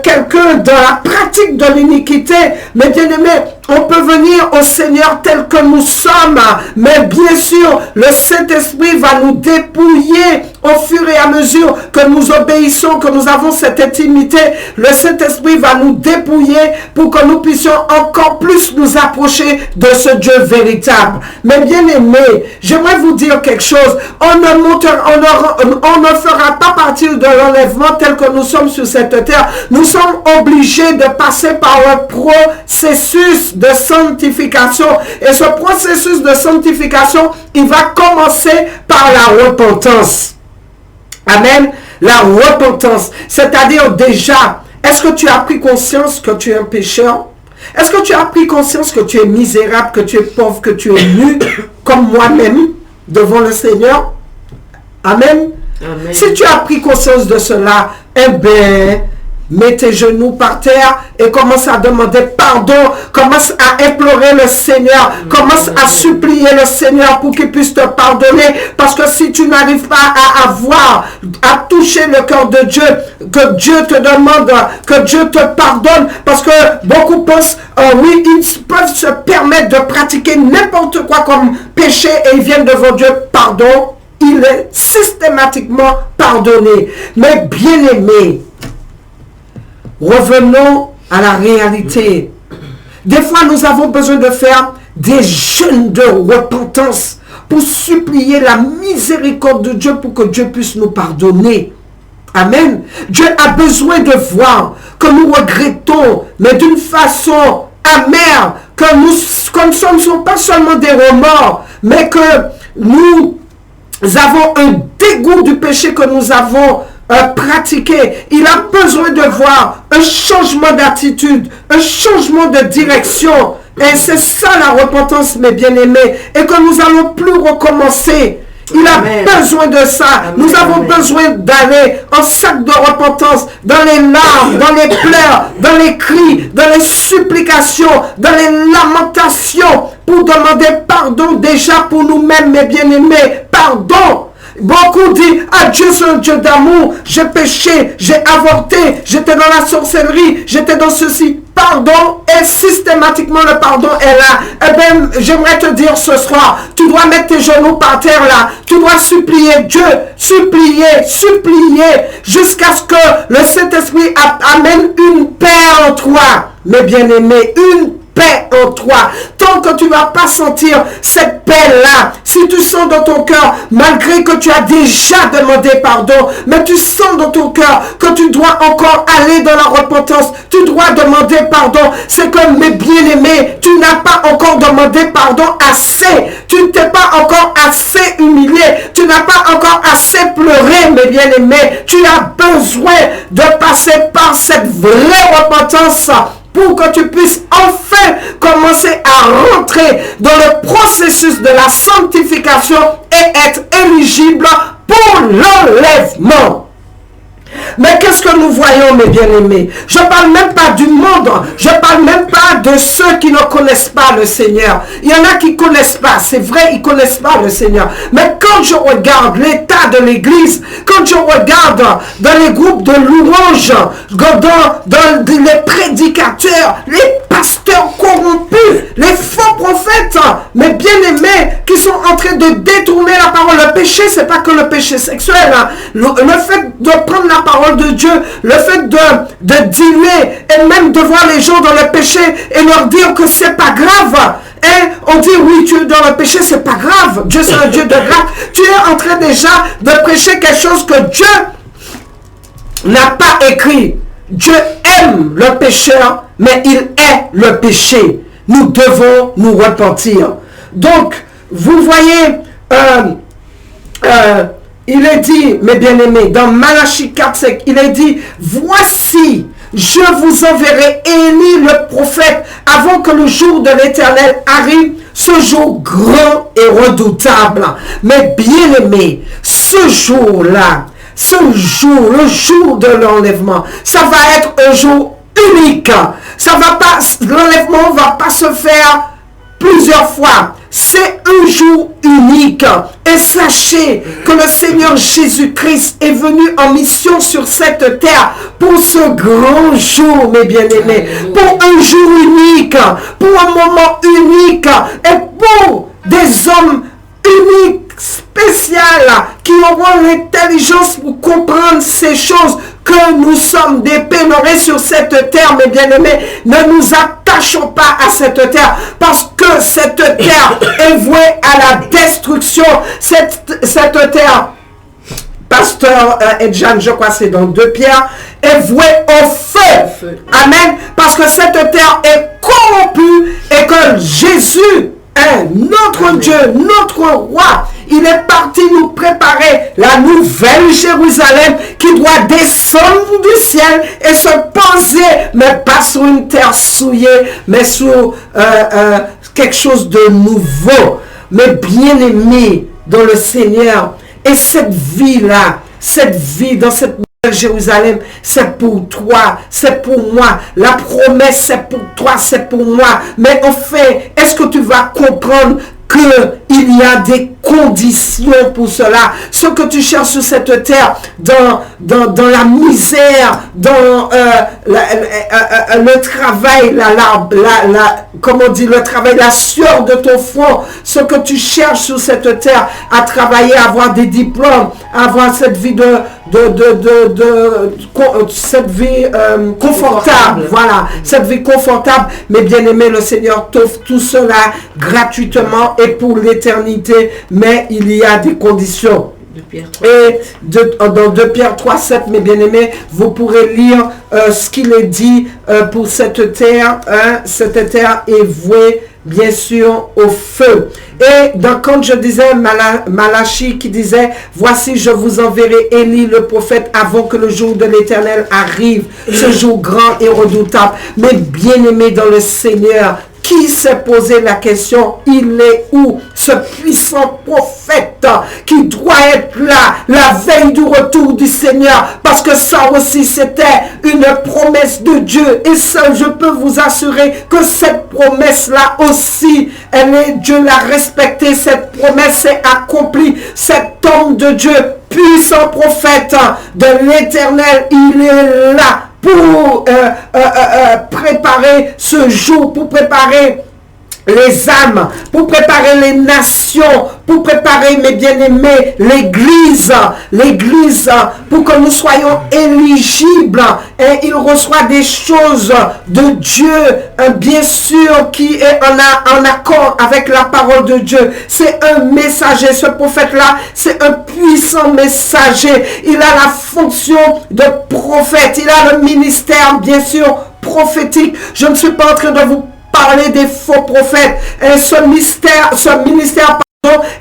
quelqu'un dans la pratique de l'iniquité. Mais bien aimé, on peut venir au Seigneur tel que nous sommes, mais bien sûr, le Saint-Esprit va nous dépouiller au fur et à mesure que nous obéissons, que nous avons cette intimité. Le Saint-Esprit va nous dépouiller pour que nous puissions encore plus nous approcher de ce Dieu véritable. Mais bien aimé, j'aimerais vous dire quelque chose. On ne fera pas partie de l'enlèvement tel que nous sommes sur cette terre. Nous sommes obligés de passer par un processus de sanctification. Et ce processus de sanctification, il va commencer par la repentance. Amen. La repentance. C'est-à-dire déjà, est-ce que tu as pris conscience que tu es un pécheur? Est-ce que tu as pris conscience que tu es misérable, que tu es pauvre, que tu es nu, comme moi-même, devant le Seigneur? Amen. Amen. Si tu as pris conscience de cela, eh bien, mets tes genoux par terre et commence à demander pardon, commence à implorer le Seigneur, commence à supplier le Seigneur pour qu'il puisse te pardonner, parce que si tu n'arrives pas à toucher le cœur de Dieu, que Dieu te demande, que Dieu te pardonne, parce que beaucoup pensent, oui, ils peuvent se permettre de pratiquer n'importe quoi comme péché et ils viennent devant Dieu, pardon, il est systématiquement pardonné. Mais bien aimé, revenons à la réalité. Des fois, nous avons besoin de faire des jeûnes de repentance pour supplier la miséricorde de Dieu pour que Dieu puisse nous pardonner. Amen. Dieu a besoin de voir que nous regrettons, mais d'une façon amère, que nous ne sommes pas seulement des remords, mais que nous avons un dégoût du péché que nous avons pratiqué. Il a besoin de voir un changement d'attitude, un changement de direction. Et c'est ça la repentance, mes bien-aimés. Et que nous n'allons plus recommencer. Il a besoin de ça. Nous avons besoin d'aller en sac de repentance, dans les larmes, dans les pleurs, dans les cris, dans les supplications, dans les lamentations, pour demander pardon déjà pour nous-mêmes, mes bien-aimés. Pardon. Beaucoup disent, ah Dieu c'est un Dieu d'amour, j'ai péché, j'ai avorté, j'étais dans la sorcellerie, j'étais dans ceci. Pardon, et systématiquement le pardon est là. Eh bien, j'aimerais te dire ce soir, tu dois mettre tes genoux par terre là, tu dois supplier Dieu, supplier, jusqu'à ce que le Saint-Esprit amène une paix en toi, mes bien-aimés, une paix en toi. Tant que tu ne vas pas sentir cette paix-là, si tu sens dans ton cœur, malgré que tu as déjà demandé pardon, mais tu sens dans ton cœur que tu dois encore aller dans la repentance, tu dois demander pardon, c'est que mes bien-aimés, tu n'as pas encore demandé pardon assez, tu ne t'es pas encore assez humilié, tu n'as pas encore assez pleuré, mes bien-aimés, tu as besoin de passer par cette vraie repentance pour que tu puisses enfin commencer à rentrer dans le processus de la sanctification et être éligible pour l'enlèvement. Mais qu'est-ce que nous voyons, mes bien-aimés? Je ne parle même pas du monde. Je ne parle même pas de ceux qui ne connaissent pas le Seigneur. Il y en a qui ne connaissent pas. C'est vrai, ils ne connaissent pas le Seigneur. Mais quand je regarde l'état de l'Église, quand je regarde dans les groupes de louanges, dans les prédicateurs, les pasteurs corrompus, les faux prophètes, mes bien-aimés, qui sont en train de détourner la parole. Le péché, ce n'est pas que le péché sexuel. Le fait de prendre la parole de Dieu, le fait de diluer et même de voir les gens dans le péché et leur dire que c'est pas grave. Et on dit oui, tu es dans le péché, c'est pas grave. Dieu c'est un Dieu de grâce. Tu es en train déjà de prêcher quelque chose que Dieu n'a pas écrit. Dieu aime le pécheur, mais il est le péché. Nous devons nous repentir. Donc, vous voyez, il est dit, mes bien-aimés, dans Malachie 4:5, il est dit, voici, je vous enverrai Élie le prophète avant que le jour de l'Éternel arrive, ce jour grand et redoutable. Mais bien-aimés, ce jour-là, ce jour, le jour de l'enlèvement, ça va être un jour unique. Ça va pas, l'enlèvement ne va pas se faire plusieurs fois. C'est un jour unique. Et sachez que le Seigneur Jésus-Christ est venu en mission sur cette terre pour ce grand jour, mes bien-aimés. Pour un jour unique, pour un moment unique et pour des hommes uniques, spécial, qui auront l'intelligence pour comprendre ces choses, que nous sommes des pénorés sur cette terre, mes bien-aimés. Ne nous attachons pas à cette terre, parce que cette terre est vouée à la destruction. Cette terre, Pasteur Edjan, je crois c'est dans 2 Pierre, est vouée au feu. Amen. Parce que cette terre est corrompue et que Jésus est notre Dieu, notre roi. Il est parti nous préparer la nouvelle Jérusalem qui doit descendre du ciel et se poser, mais pas sur une terre souillée, mais sur quelque chose de nouveau. Mais bien aimé dans le Seigneur. Et cette vie-là, cette vie dans cette nouvelle Jérusalem, c'est pour toi, c'est pour moi. La promesse, c'est pour toi, c'est pour moi. Mais en fait, est-ce que tu vas comprendre qu'il y a des conditions pour cela? Ce que tu cherches sur cette terre, dans la misère, dans le travail, comment on dit, le travail, la sueur de ton front, ce que tu cherches sur cette terre, à travailler, à avoir des diplômes, à avoir cette vie cette vie confortable, voilà, cette vie confortable. Mais bien aimé, le Seigneur t'offre tout cela gratuitement et pour l'éternité, mais il y a des conditions. Et dans 2 Pierre 3:7, mes bien-aimés, vous pourrez lire ce qu'il est dit pour cette terre. Cette terre est vouée bien sûr, au feu. Et quand je disais Malachie qui disait, voici je vous enverrai Élie le prophète avant que le jour de l'Éternel arrive, ce jour grand et redoutable. Mais bien-aimé dans le Seigneur, qui s'est posé la question, il est où ce puissant prophète qui doit être là la veille du retour du Seigneur? Parce que ça aussi c'était une promesse de Dieu. Et ça, je peux vous assurer que cette promesse-là aussi, Dieu l'a respectée. Cette promesse s'est accomplie. Cet homme de Dieu, puissant prophète de l'Éternel, il est là pour préparer ce jour, pour préparer les âmes, pour préparer les nations, pour préparer, mes bien-aimés, l'Église, pour que nous soyons éligibles. Et il reçoit des choses de Dieu, bien sûr, qui est en accord avec la parole de Dieu. C'est un messager, ce prophète-là, c'est un puissant messager. Il a la fonction de prophète, il a le ministère, bien sûr, prophétique. Je ne suis pas en train de vous parler des faux prophètes. Et ce ministère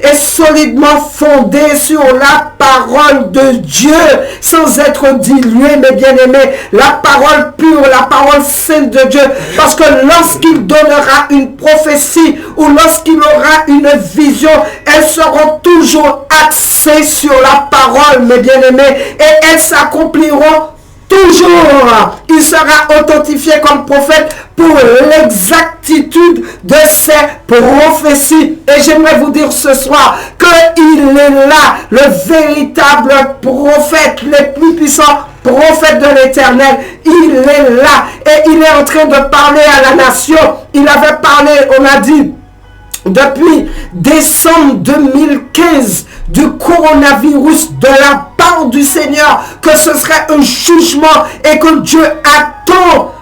est solidement fondé sur la parole de Dieu, sans être dilué, mes bien-aimés. La parole pure, la parole sainte de Dieu. Parce que lorsqu'il donnera une prophétie ou lorsqu'il aura une vision, elles seront toujours axées sur la parole, mes bien-aimés. Et elles s'accompliront toujours. Il sera authentifié comme prophète pour l'exactitude de ses prophéties. Et j'aimerais vous dire ce soir qu'il est là, le véritable prophète, le plus puissant prophète de l'Éternel. Il est là et il est en train de parler à la nation. Il avait parlé, on a dit, depuis décembre 2015 du coronavirus, de la part du Seigneur, que ce serait un jugement et que Dieu attend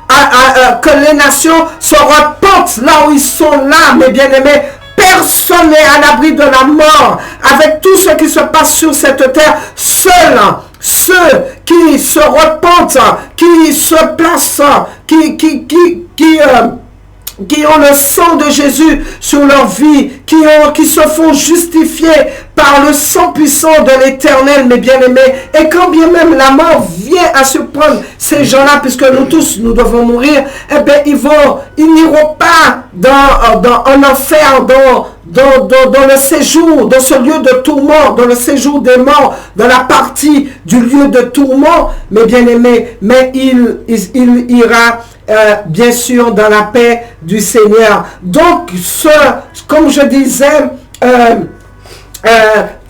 que les nations se repentent là où ils sont là, mes bien-aimés. Personne n'est à l'abri de la mort. Avec tout ce qui se passe sur cette terre, seuls ceux qui se repentent, qui se placent, qui ont le sang de Jésus sur leur vie, qui se font justifier par le sang puissant de l'Éternel, mes bien-aimés. Et quand bien même la mort vient à surprendre ces gens-là, puisque nous tous, nous devons mourir, eh bien, ils n'iront pas en enfer, dans le séjour, dans ce lieu de tourment, dans le séjour des morts, dans la partie du lieu de tourment, mes bien-aimés, mais il ira bien sûr dans la paix du Seigneur. Donc, comme je disais,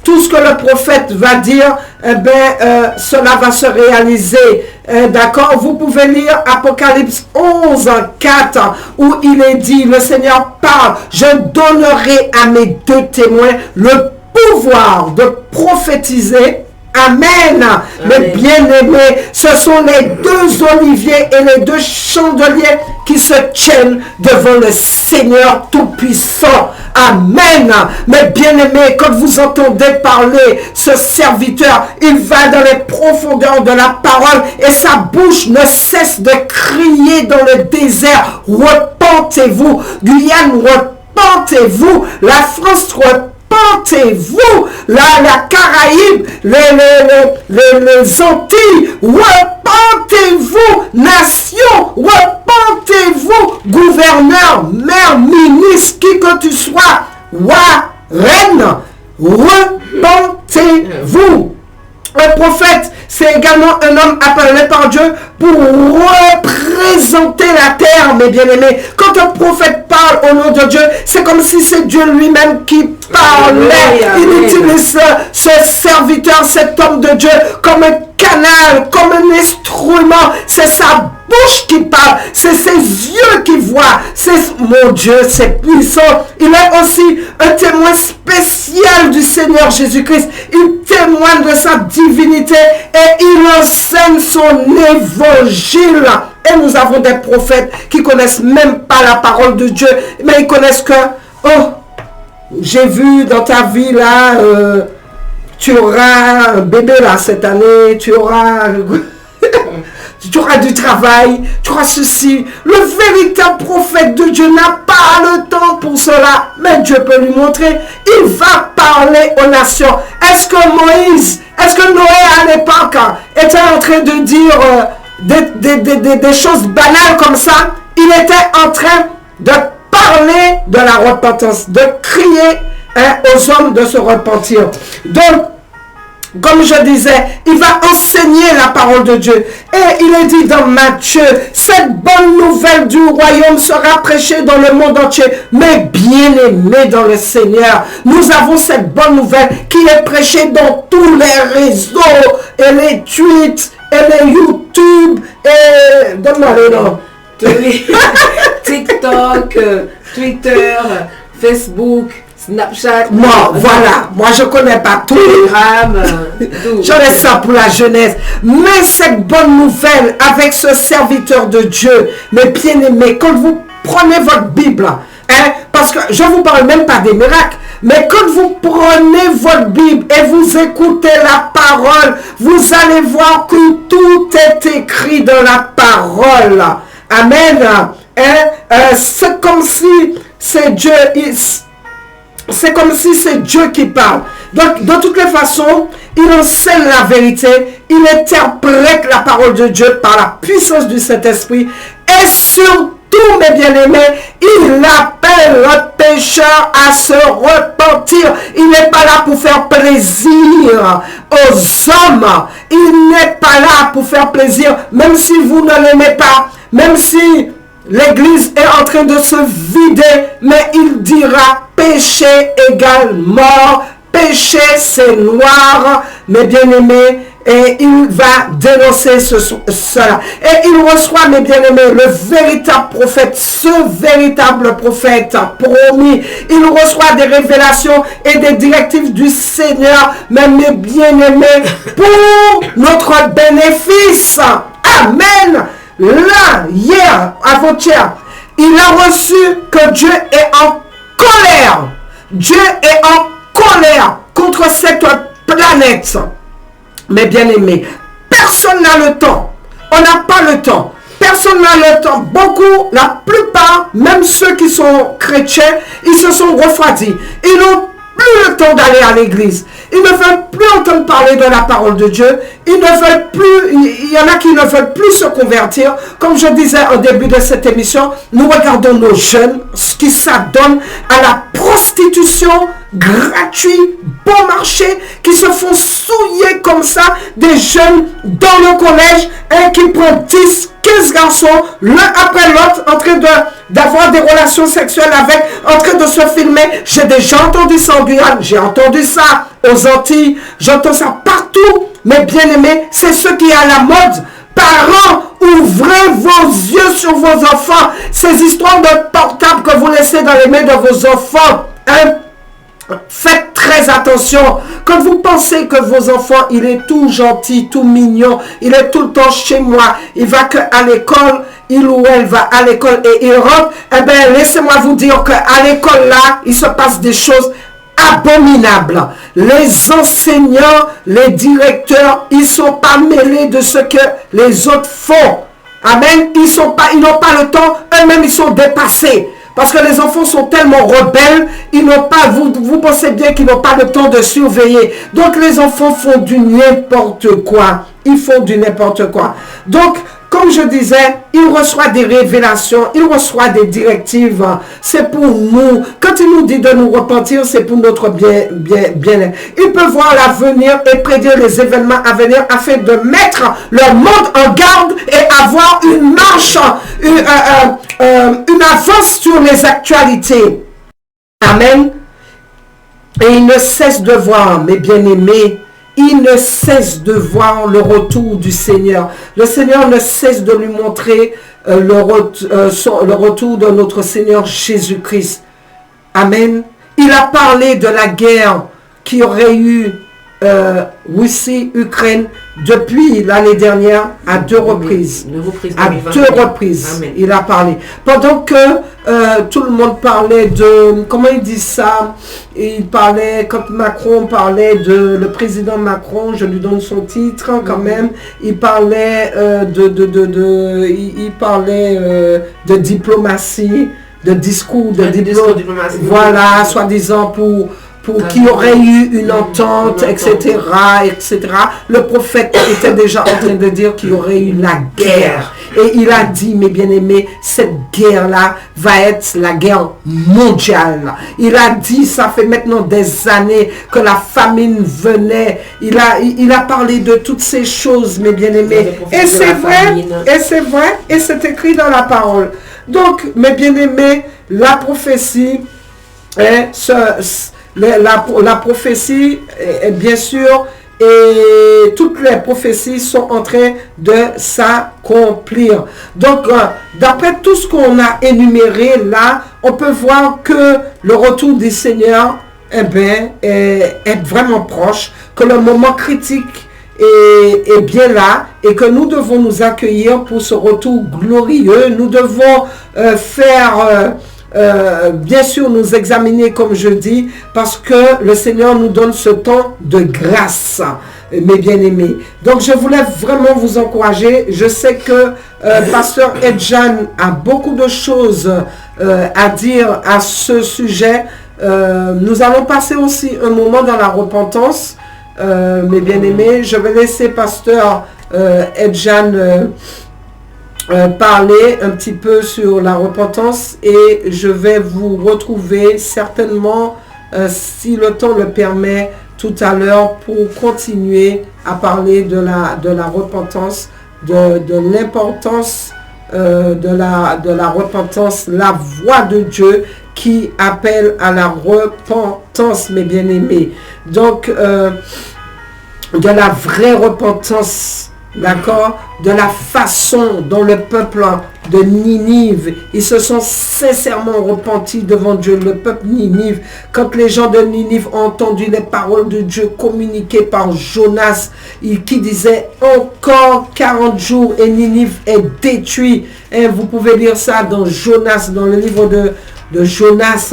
tout ce que le prophète va dire, cela va se réaliser. D'accord? Vous pouvez lire Apocalypse 11, 4, où il est dit, le Seigneur parle, je donnerai à mes deux témoins le pouvoir de prophétiser. Amen. Mes bien-aimés, ce sont les deux oliviers et les deux chandeliers qui se tiennent devant le Seigneur Tout-Puissant. Amen. Mes bien-aimés, quand vous entendez parler ce serviteur, il va dans les profondeurs de la parole et sa bouche ne cesse de crier dans le désert. Repentez-vous. Guyane, repentez-vous. La France, repentez-vous. La Caraïbe, les Antilles, repentez-vous. Nation, repentez-vous. Gouverneur, maire, ministre, qui que tu sois, reine, repentez-vous. Un prophète, c'est également un homme appelé par Dieu pour représenter la terre, mes bien-aimés. Quand un prophète parle au nom de Dieu, c'est comme si c'est Dieu lui-même qui parlait. Il utilise ce serviteur, cet homme de Dieu, comme un canal, comme un instrument. C'est sa bouche qui parle, c'est ses yeux qui voient. C'est, mon Dieu, c'est puissant. Il est aussi un témoin spécial du Seigneur Jésus-Christ. Il témoigne de sa divinité et il enseigne son évangile. Et nous avons des prophètes qui connaissent même pas la parole de Dieu, mais ils connaissent que, oh, j'ai vu dans ta vie là, tu auras un bébé là cette année, tu auras tu auras du travail, tu auras ceci. Le véritable prophète de Dieu n'a pas le temps pour cela, mais Dieu peut lui montrer. Il va parler aux nations. Est-ce que Noé à l'époque était en train de dire des choses banales comme ça? Il était en train de parler de la repentance, de crier aux hommes de se repentir. Donc, comme je disais, il va enseigner la parole de Dieu. Et il est dit dans Matthieu, cette bonne nouvelle du royaume sera prêchée dans le monde entier. Mais bien-aimés dans le Seigneur, nous avons cette bonne nouvelle qui est prêchée dans tous les réseaux, et les tweets, et les YouTube, et... donne-moi le nom. TikTok, Twitter, Facebook, Snapchat. Moi je connais pas tout. Telegram. Je laisse ça pour la jeunesse. Mais cette bonne nouvelle avec ce serviteur de Dieu, mes bien-aimés, quand vous prenez votre Bible, parce que je ne vous parle même pas des miracles, mais quand vous prenez votre Bible et vous écoutez la parole, vous allez voir que tout est écrit dans la parole. Amen. C'est comme si c'est Dieu. C'est comme si c'est Dieu qui parle. Donc, de toutes les façons, il enseigne la vérité, il interprète la parole de Dieu par la puissance du Saint-Esprit, et surtout, mes bien-aimés, il appelle le pécheur à se repentir. Il n'est pas là pour faire plaisir aux hommes. Il n'est pas là pour faire plaisir, même si vous ne l'aimez pas, même si l'église est en train de se vider, mais il dira péché égale mort, péché c'est noir, mes bien-aimés, et il va dénoncer cela. Et il reçoit, mes bien-aimés, le véritable prophète, ce véritable prophète promis. Il reçoit des révélations et des directives du Seigneur, mais mes bien-aimés, pour notre bénéfice. Amen. Là, hier, avant-hier, il a reçu que Dieu est en colère. Dieu est en colère contre cette planète. Mais bien aimé, personne n'a le temps. On n'a pas le temps. Personne n'a le temps. Beaucoup, la plupart, même ceux qui sont chrétiens, ils se sont refroidis. Ils n'ont plus le temps d'aller à l'église. Ils ne veulent plus entendre parler de la parole de Dieu. Ils ne veulent plus, il y en a qui ne veulent plus se convertir. Comme je disais au début de cette émission, nous regardons nos jeunes qui s'adonnent à la prostitution gratuite, bon marché, qui se font souiller comme ça, des jeunes dans le collège, et qui prennent 10, 15 garçons, l'un après l'autre, en train d'avoir des relations sexuelles avec, en train de se filmer. J'ai déjà entendu ça en Guyane, j'ai entendu ça aux Antilles, j'entends ça partout. Mais bien aimés, c'est ce qui est à la mode. Parents, ouvrez vos yeux sur vos enfants. Ces histoires de portable que vous laissez dans les mains de vos enfants, faites très attention. Quand vous pensez que vos enfants, il est tout gentil, tout mignon, il est tout le temps chez moi, il va que à l'école, il ou elle va à l'école et il rentre, eh bien, laissez-moi vous dire qu'à l'école là, il se passe des choses abominables. Les enseignants, les directeurs, ils ne sont pas mêlés de ce que les autres font. Amen. Ils n'ont pas le temps, eux-mêmes ils sont dépassés. Parce que les enfants sont tellement rebelles, ils n'ont pas, vous pensez bien qu'ils n'ont pas le temps de surveiller. Donc les enfants font du n'importe quoi. Ils font du n'importe quoi. Donc, comme je disais, il reçoit des révélations, il reçoit des directives. C'est pour nous. Quand il nous dit de nous repentir, c'est pour notre bien-être. Il peut voir l'avenir et prédire les événements à venir afin de mettre le monde en garde et avoir une marche, une avance sur les actualités. Amen. Et il ne cesse de voir, mes bien-aimés, il ne cesse de voir le retour du Seigneur. Le Seigneur ne cesse de lui montrer le retour de notre Seigneur Jésus-Christ. Amen. Il a parlé de la guerre qui aurait eu Russie-Ukraine depuis l'année dernière à 2 reprises. À 2 reprises, Amen. Il a parlé. Pendant que tout le monde parlait de, comment il dit ça, il parlait, quand Macron parlait de, le président Macron, je lui donne son titre quand même, il parlait il parlait de diplomatie, de discours de diplomatie. Voilà, soi-disant pour qu'il y aurait eu une entente, etc., etc. Le prophète était déjà en train de dire qu'il y aurait eu la guerre. Et il a dit, mes bien-aimés, cette guerre-là va être la guerre mondiale. Il a dit, ça fait maintenant des années que la famine venait. Il a parlé de toutes ces choses, mes bien-aimés. Et c'est vrai, et c'est écrit dans la parole. Donc, mes bien-aimés, la prophétie est la prophétie, bien sûr, et toutes les prophéties sont en train de s'accomplir. Donc, d'après tout ce qu'on a énuméré là, on peut voir que le retour du Seigneur est vraiment proche, que le moment critique est bien là et que nous devons nous accueillir pour ce retour glorieux. Nous devons bien sûr nous examiner comme je dis, parce que le Seigneur nous donne ce temps de grâce, mes bien-aimés. Donc je voulais vraiment vous encourager. Je sais que Pasteur Edjan a beaucoup de choses à dire à ce sujet. Nous allons passer aussi un moment dans la repentance, mes bien-aimés. Je vais laisser Pasteur Edjan parler un petit peu sur la repentance et je vais vous retrouver certainement, si le temps le permet, tout à l'heure pour continuer à parler de la repentance, de l'importance de la repentance, la voix de Dieu qui appelle à la repentance, mes bien-aimés. Donc, de la vraie repentance, d'accord, de la façon dont le peuple de Ninive, ils se sont sincèrement repentis devant Dieu, le peuple Ninive. Quand les gens de Ninive ont entendu les paroles de Dieu communiquées par Jonas, qui disait encore 40 jours et Ninive est détruit. Et vous pouvez lire ça dans Jonas, dans le livre de Jonas.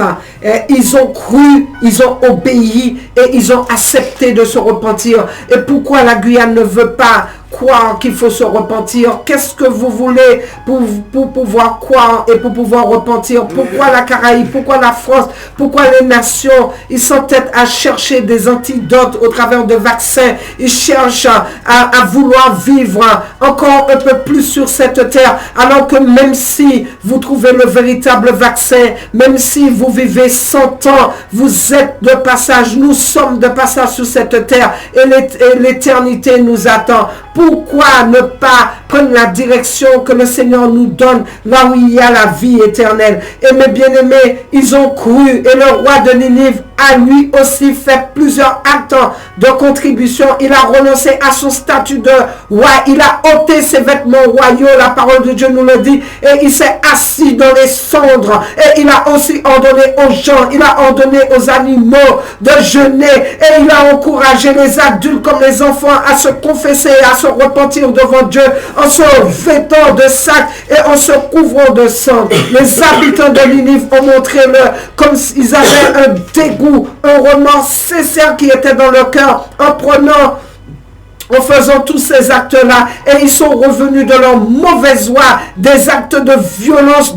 Ils ont cru, ils ont obéi et ils ont accepté de se repentir. Et pourquoi la Guyane ne veut pas croire qu'il faut se repentir? Qu'est-ce que vous voulez pour pouvoir croire et pour pouvoir repentir? Pourquoi la Caraïbe? Pourquoi la France? Pourquoi les nations? Ils s'entêtent à chercher des antidotes au travers de vaccins. Ils cherchent à vouloir vivre encore un peu plus sur cette terre, alors que même si vous trouvez le véritable vaccin, même si vous vivez 100 ans, vous êtes de passage, nous sommes de passage sur cette terre et l'éternité nous attend. Pourquoi ne pas prendre la direction que le Seigneur nous donne là où il y a la vie éternelle? Et mes bien-aimés, ils ont cru et le roi de Ninive a lui aussi fait plusieurs actes de contribution. Il a renoncé à son statut de roi. Il a ôté ses vêtements royaux, la parole de Dieu nous le dit, et il s'est assis dans les cendres. Et il a aussi ordonné aux gens, il a ordonné aux animaux de jeûner, et il a encouragé les adultes comme les enfants à se confesser, à se repentir devant Dieu en se vêtant de sac et en se couvrant de sang. Les habitants de Ninive ont montré comme s'ils avaient un dégoût, un remords sincère qui était dans leur cœur en faisant tous ces actes-là, et ils sont revenus de leur mauvaise voie, des actes de violence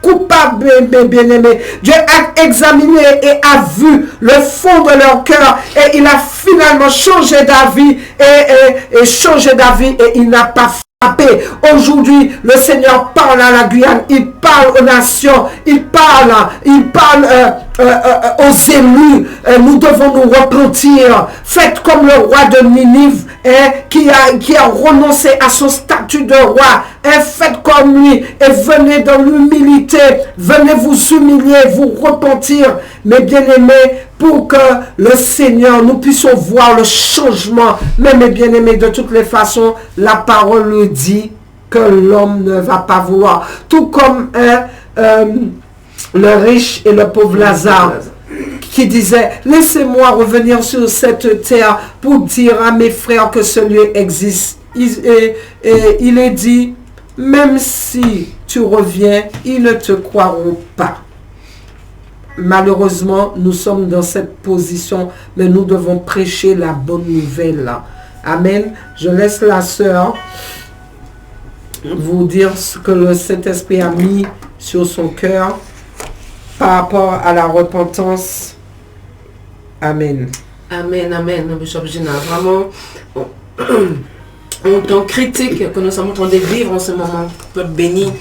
coupables, mes bien-aimés. Dieu a examiné et a vu le fond de leur cœur, et il a finalement changé d'avis et changé d'avis, et il n'a pas frappé. Aujourd'hui, le Seigneur parle à la Guyane, il parle aux nations, il parle aux élus. Nous devons nous repentir. Faites comme le roi de Ninive, qui a renoncé à son statut de roi. Faites comme lui et venez dans l'humilité. Venez vous humilier, vous repentir, mes bien-aimés, pour que le Seigneur, nous puissions voir le changement. Mais mes bien-aimés, de toutes les façons, la parole le dit que l'homme ne va pas vouloir. Tout comme le riche et le pauvre Lazare, qui disait, laissez-moi revenir sur cette terre pour dire à mes frères que ce lieu existe. Il est dit, même si tu reviens, ils ne te croiront pas. Malheureusement, nous sommes dans cette position, mais nous devons prêcher la bonne nouvelle. Amen. Je laisse la sœur vous dire ce que le Saint-Esprit a mis sur son cœur par rapport à la repentance. Amen. Amen, amen, Bishop Gina. Vraiment, en temps critique que nous sommes en train de vivre en ce moment, peuple béni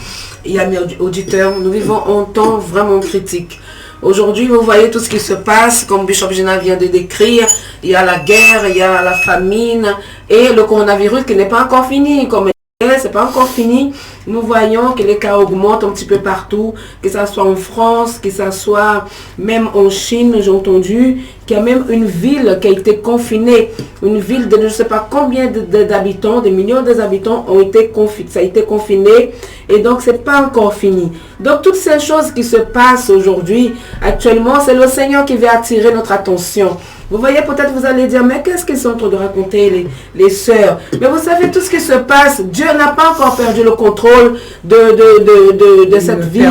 et amis auditeurs, nous vivons en temps vraiment critique. Aujourd'hui, vous voyez tout ce qui se passe, comme Bishop Gina vient de décrire. Il y a la guerre, il y a la famine et le coronavirus qui n'est pas encore fini. Comme c'est pas encore fini. Nous voyons que les cas augmentent un petit peu partout, que ce soit en France, que ce soit même en Chine. J'ai entendu qu'il y a même une ville qui a été confinée. Une ville de je ne sais pas combien d'habitants, des millions d'habitants ont été confinés. Ça a été confiné et donc c'est pas encore fini. Donc toutes ces choses qui se passent aujourd'hui, actuellement, c'est le Seigneur qui veut attirer notre attention. Vous voyez, peut-être vous allez dire, mais qu'est-ce qu'ils sont en train de raconter les sœurs? Mais vous savez, tout ce qui se passe, Dieu n'a pas encore perdu le contrôle de cette vie.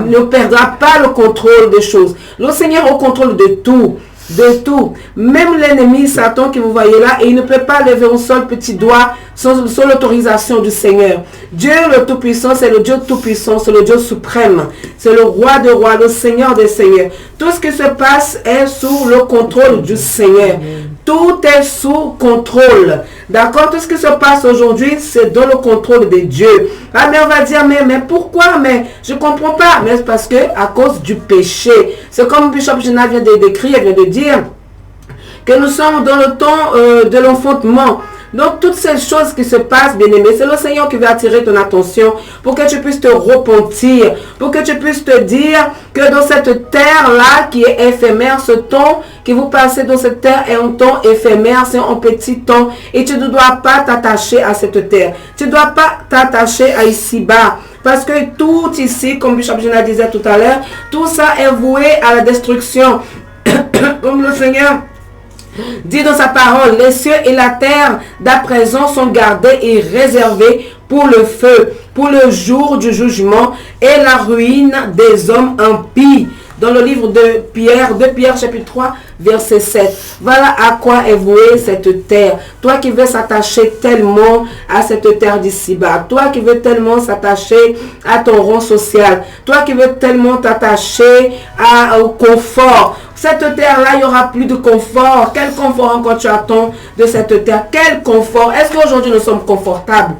Il ne perdra pas le contrôle des choses. Le Seigneur est au contrôle de tout. De tout. Même l'ennemi, Satan, que vous voyez là, il ne peut pas lever un seul petit doigt sans l'autorisation du Seigneur. Dieu le Tout-Puissant, c'est le Dieu Tout-Puissant, c'est le Dieu suprême. C'est le roi des rois, le Seigneur des seigneurs. Tout ce qui se passe est sous le contrôle du Seigneur. Tout est sous contrôle. D'accord? Tout ce qui se passe aujourd'hui, c'est dans le contrôle de Dieu. Ah, mais on va dire, mais pourquoi? Mais je ne comprends pas. Mais c'est parce que à cause du péché. C'est comme Bishop Gina vient de décrire, vient de dire que nous sommes dans le temps de l'enfantement. Donc, toutes ces choses qui se passent, bien-aimé, c'est le Seigneur qui veut attirer ton attention pour que tu puisses te repentir, pour que tu puisses te dire que dans cette terre-là qui est éphémère, ce temps que vous passez dans cette terre est un temps éphémère, c'est un petit temps et tu ne dois pas t'attacher à cette terre. Tu ne dois pas t'attacher à ici-bas. Parce que tout ici, comme Bishop Gina disait tout à l'heure, tout ça est voué à la destruction. Comme le Seigneur dit dans sa parole, les cieux et la terre d'à présent sont gardés et réservés pour le feu, pour le jour du jugement et la ruine des hommes impies. Dans le livre de Pierre chapitre 3, verset 7. Voilà à quoi est vouée cette terre. Toi qui veux s'attacher tellement à cette terre d'ici-bas. Toi qui veux tellement s'attacher à ton rang social. Toi qui veux tellement t'attacher au confort. Cette terre-là, il n'y aura plus de confort. Quel confort encore tu attends de cette terre? Quel confort? Est-ce qu'aujourd'hui nous sommes confortables?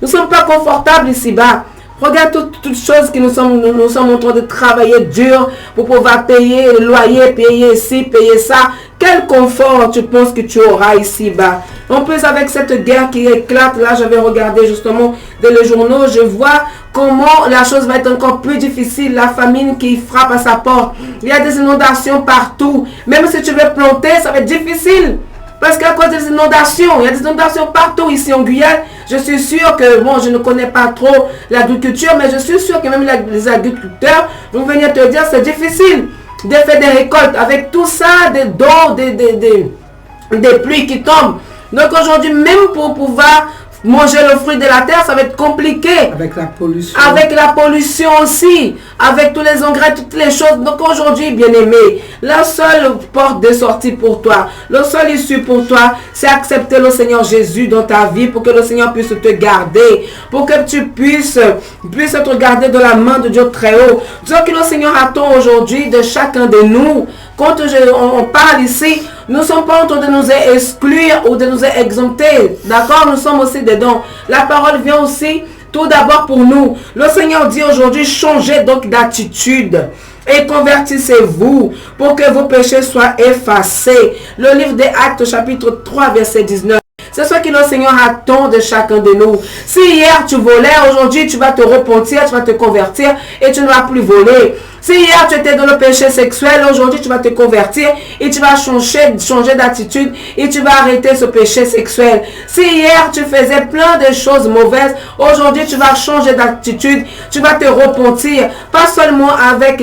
Nous ne sommes pas confortables ici-bas. Regarde toutes choses que nous sommes en train de travailler dur pour pouvoir payer le loyer, payer ci, payer ça. Quel confort tu penses que tu auras ici-bas? En plus, avec cette guerre qui éclate, là, j'avais regardé justement dans les journaux, je vois comment la chose va être encore plus difficile. La famine qui frappe à sa porte. Il y a des inondations partout. Même si tu veux planter, ça va être difficile. Parce qu'à cause des inondations, il y a des inondations partout ici en Guyane. Je suis sûr que, bon, je ne connais pas trop l'agriculture, mais je suis sûr que même les agriculteurs vont venir te dire c'est difficile de faire des récoltes avec tout ça, des dons, des pluies qui tombent. Donc aujourd'hui, même pour pouvoir manger le fruit de la terre, ça va être compliqué. Avec la pollution. Avec la pollution aussi. Avec tous les engrais, toutes les choses. Donc aujourd'hui, bien-aimé, la seule porte de sortie pour toi, le seul issue pour toi, c'est accepter le Seigneur Jésus dans ta vie pour que le Seigneur puisse te garder. Pour que tu puisses te garder de la main de Dieu très haut. Ce que le Seigneur attend aujourd'hui de chacun de nous. Quand on parle ici, nous ne sommes pas en train de nous exclure ou de nous exempter. D'accord? Nous sommes aussi dedans. La parole vient aussi tout d'abord pour nous. Le Seigneur dit aujourd'hui, changez donc d'attitude et convertissez-vous pour que vos péchés soient effacés. Le livre des Actes chapitre 3 verset 19. C'est ce que le Seigneur attend de chacun de nous. Si hier tu volais, aujourd'hui tu vas te repentir, tu vas te convertir et tu ne vas plus voler. Si hier tu étais dans le péché sexuel, aujourd'hui tu vas te convertir et tu vas changer d'attitude et tu vas arrêter ce péché sexuel. Si hier tu faisais plein de choses mauvaises, aujourd'hui tu vas changer d'attitude, tu vas te repentir. Pas seulement avec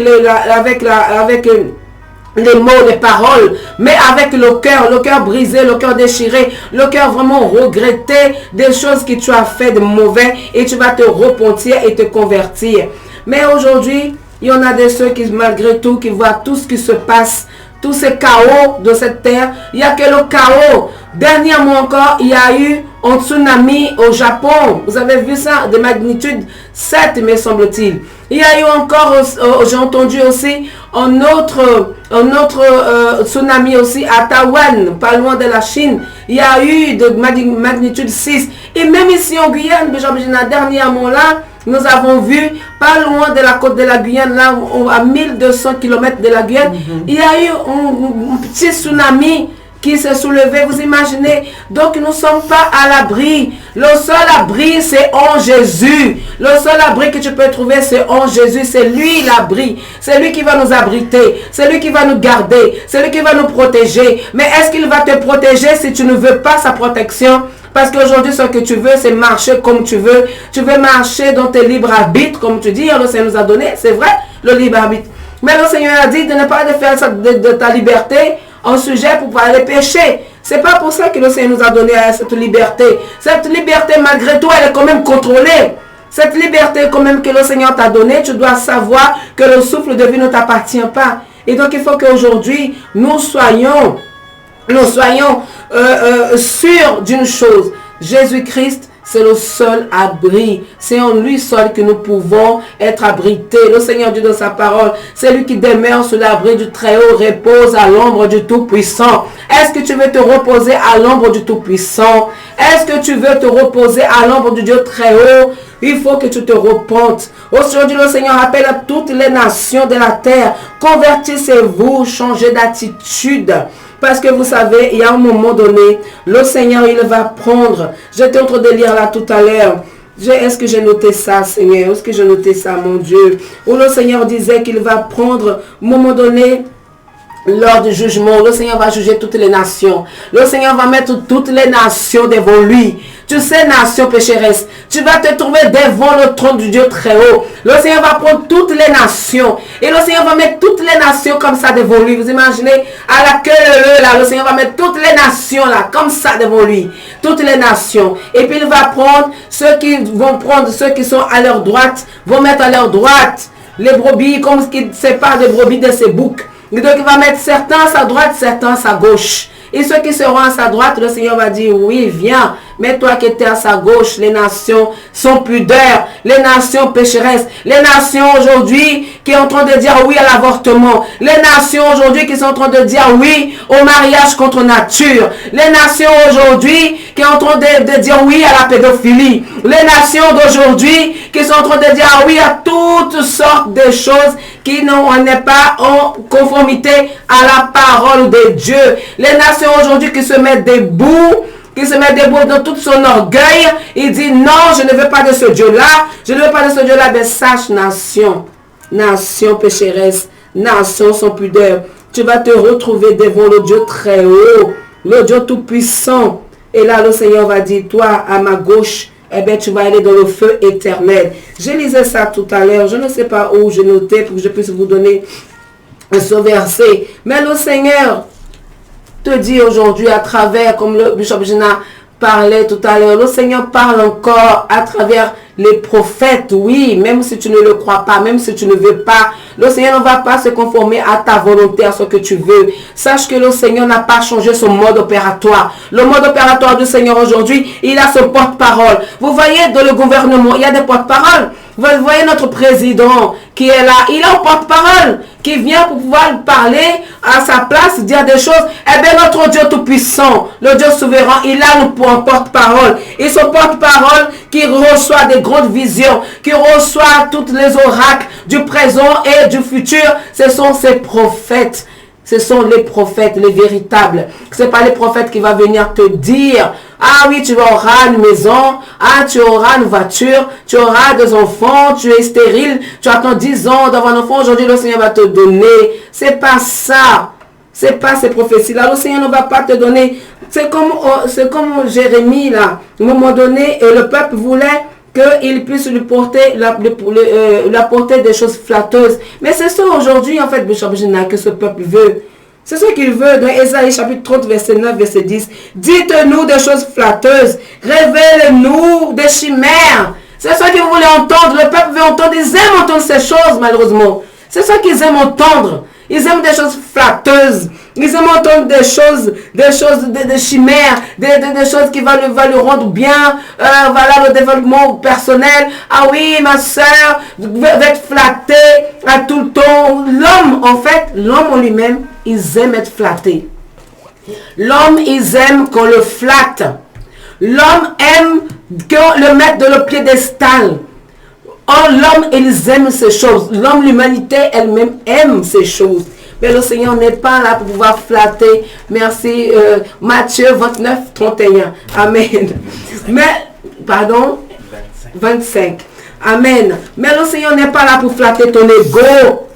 les mots, les paroles, mais avec le cœur brisé, le cœur déchiré, le cœur vraiment regretté des choses que tu as fait de mauvais et tu vas te repentir et te convertir. Mais aujourd'hui, il y en a de ceux qui, malgré tout, qui voient tout ce qui se passe, tous ces chaos de cette terre. Il n'y a que le chaos. Dernièrement encore, il y a eu un tsunami au Japon. Vous avez vu ça, de magnitude 7, me semble-t-il. Il y a eu encore, j'ai entendu aussi, un autre tsunami aussi à Taïwan, pas loin de la Chine. Il y a eu de magnitude 6. Et même ici en Guyane, dernièrement là, nous avons vu, pas loin de la côte de la Guyane, là, à 1200 km de la Guyane, il y a eu un petit tsunami qui s'est soulevé, vous imaginez. Donc nous ne sommes pas à l'abri. Le seul abri, c'est en Jésus. Le seul abri que tu peux trouver, c'est en Jésus. C'est lui l'abri. C'est lui qui va nous abriter. C'est lui qui va nous garder. C'est lui qui va nous protéger. Mais est-ce qu'il va te protéger si tu ne veux pas sa protection? Parce qu'aujourd'hui, ce que tu veux, c'est marcher comme tu veux. Tu veux marcher dans tes libres arbitres, comme tu dis. Le Seigneur nous a donné, c'est vrai, le libre arbitre. Mais le Seigneur a dit de ne pas faire ça de ta liberté un sujet pour pouvoir aller pécher. C'est pas pour ça que le Seigneur nous a donné cette liberté. Cette liberté, malgré tout, elle est quand même contrôlée. Cette liberté quand même que le Seigneur t'a donnée, tu dois savoir que le souffle de vie ne t'appartient pas. Et donc, il faut qu'aujourd'hui, nous soyons sûrs d'une chose. Jésus-Christ, c'est le seul abri. C'est en lui seul que nous pouvons être abrités. Le Seigneur dit dans sa parole, c'est lui qui demeure sous l'abri du Très-Haut, repose à l'ombre du Tout-Puissant. Est-ce que tu veux te reposer à l'ombre du Tout-Puissant? Est-ce que tu veux te reposer à l'ombre du Dieu Très-Haut? Il faut que tu te repentes. Aujourd'hui, le Seigneur appelle à toutes les nations de la terre. Convertissez-vous, changez d'attitude. Parce que vous savez, il y a un moment donné, le Seigneur, il va prendre. J'étais en train de lire là tout à l'heure. Est-ce que j'ai noté ça, Seigneur? Est-ce que j'ai noté ça, mon Dieu? Où le Seigneur disait qu'il va prendre, à un moment donné, lors du jugement, le Seigneur va juger toutes les nations. Le Seigneur va mettre toutes les nations devant lui. Tu sais, nation pécheresse, tu vas te trouver devant le trône du Dieu très haut. Le Seigneur va prendre toutes les nations. Et le Seigneur va mettre toutes les nations comme ça devant lui. Vous imaginez, à la queue là, le Seigneur va mettre toutes les nations là, comme ça devant lui. Toutes les nations. Et puis il va prendre ceux qui sont à leur droite, vont mettre à leur droite les brebis, comme ce qui sépare les brebis de ses boucs. Donc il va mettre certains à sa droite, certains à sa gauche. Et ceux qui seront à sa droite, le Seigneur va dire, oui, viens. Mais toi qui étais à sa gauche, les nations sont pudeurs, les nations pécheresses, les nations aujourd'hui qui sont en train de dire oui à l'avortement, les nations aujourd'hui qui sont en train de dire oui au mariage contre nature, les nations aujourd'hui qui sont en train de dire oui à la pédophilie, les nations d'aujourd'hui qui sont en train de dire oui à toutes sortes de choses qui n'est pas en conformité à la parole de Dieu. Les nations aujourd'hui qui se mettent debout, dans tout son orgueil, il dit non, je ne veux pas de ce Dieu-là, je ne veux pas de ce Dieu-là, mais sache nation pécheresse, nation sans pudeur, tu vas te retrouver devant le Dieu très haut, le Dieu tout puissant. Et là le Seigneur va dire, toi à ma gauche, eh bien tu vas aller dans le feu éternel. Je lisais ça tout à l'heure, je ne sais pas où je notais pour que je puisse vous donner ce verset, mais le Seigneur te dit aujourd'hui à travers, comme le Bishop Gina parlait tout à l'heure, le Seigneur parle encore à travers les prophètes, oui, même si tu ne le crois pas, même si tu ne veux pas, le Seigneur ne va pas se conformer à ta volonté, à ce que tu veux. Sache que le Seigneur n'a pas changé son mode opératoire. Le mode opératoire du Seigneur aujourd'hui, il a son porte-parole. Vous voyez, dans le gouvernement, il y a des porte-paroles. Vous voyez notre président qui est là, il a un porte-parole qui vient pour pouvoir parler à sa place, dire des choses. Eh bien, notre Dieu tout-puissant, le Dieu souverain, il a un porte-parole. Et ce porte-parole qui reçoit des grandes visions, qui reçoit toutes les oracles du présent et du futur, ce sont ces prophètes. Ce sont les prophètes, les véritables. Ce n'est pas les prophètes qui vont venir te dire, ah oui, tu auras une maison, ah tu auras une voiture, tu auras des enfants, tu es stérile, tu attends 10 ans d'avoir un enfant, aujourd'hui le Seigneur va te donner. C'est pas ça. C'est pas ces prophéties-là. Le Seigneur ne va pas te donner. C'est comme Jérémie là. À un moment donné, le peuple voulait qu'il puisse lui porter la porter des choses flatteuses. Mais c'est ça aujourd'hui, en fait, Bishop Gina, que ce peuple veut. C'est ce qu'il veut dans Ésaïe chapitre 30, verset 9, verset 10. Dites-nous des choses flatteuses. Révèle-nous des chimères. C'est ça que vous voulez entendre. Le peuple veut entendre. Ils aiment entendre ces choses, malheureusement. C'est ça qu'ils aiment entendre. Ils aiment des choses flatteuses. Ils aiment entendre des chimères, des choses qui vont lui rendre bien. Voilà le développement personnel. Ah oui, ma soeur, va être flatté à tout le temps. L'homme, en fait, l'homme en lui-même, ils aiment être flattés. L'homme, ils aiment qu'on le flatte. L'homme aime qu'on le mette dans le piédestal. Or, l'homme, ils aiment ces choses. L'homme, l'humanité elle-même aime ces choses. Mais le Seigneur n'est pas là pour pouvoir flatter. Merci. Matthieu 29, 31. Amen. Mais, pardon? 25. Amen. Mais le Seigneur n'est pas là pour flatter ton ego.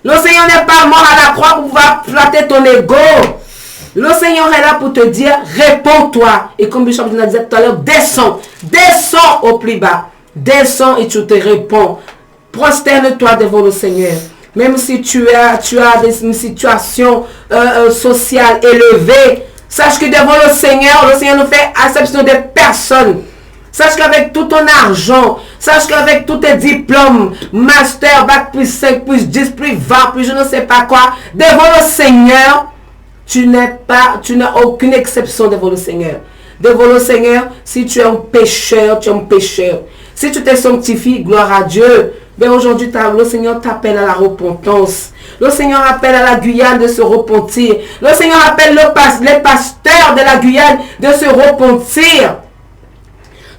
Le Seigneur n'est pas mort à la croix pour pouvoir flatter ton ego. Le Seigneur est là pour te dire, réponds-toi. Et comme Bishop Dina disait tout à l'heure, descends. Descends au plus bas. Descends et tu te réponds. Prosterne-toi devant le Seigneur. Même si tu as une situation sociale élevée, sache que devant le Seigneur ne fait acception de personne. Sache qu'avec tout ton argent, sache qu'avec tous tes diplômes, master, bac plus 5, plus 10, plus 20, plus je ne sais pas quoi, devant le Seigneur, tu n'as aucune exception devant le Seigneur. Devant le Seigneur, si tu es un pécheur, tu es un pécheur. Si tu t'es sanctifié, gloire à Dieu. Mais aujourd'hui, le Seigneur t'appelle à la repentance. Le Seigneur appelle à la Guyane de se repentir. Le Seigneur appelle les pasteurs de la Guyane de se repentir.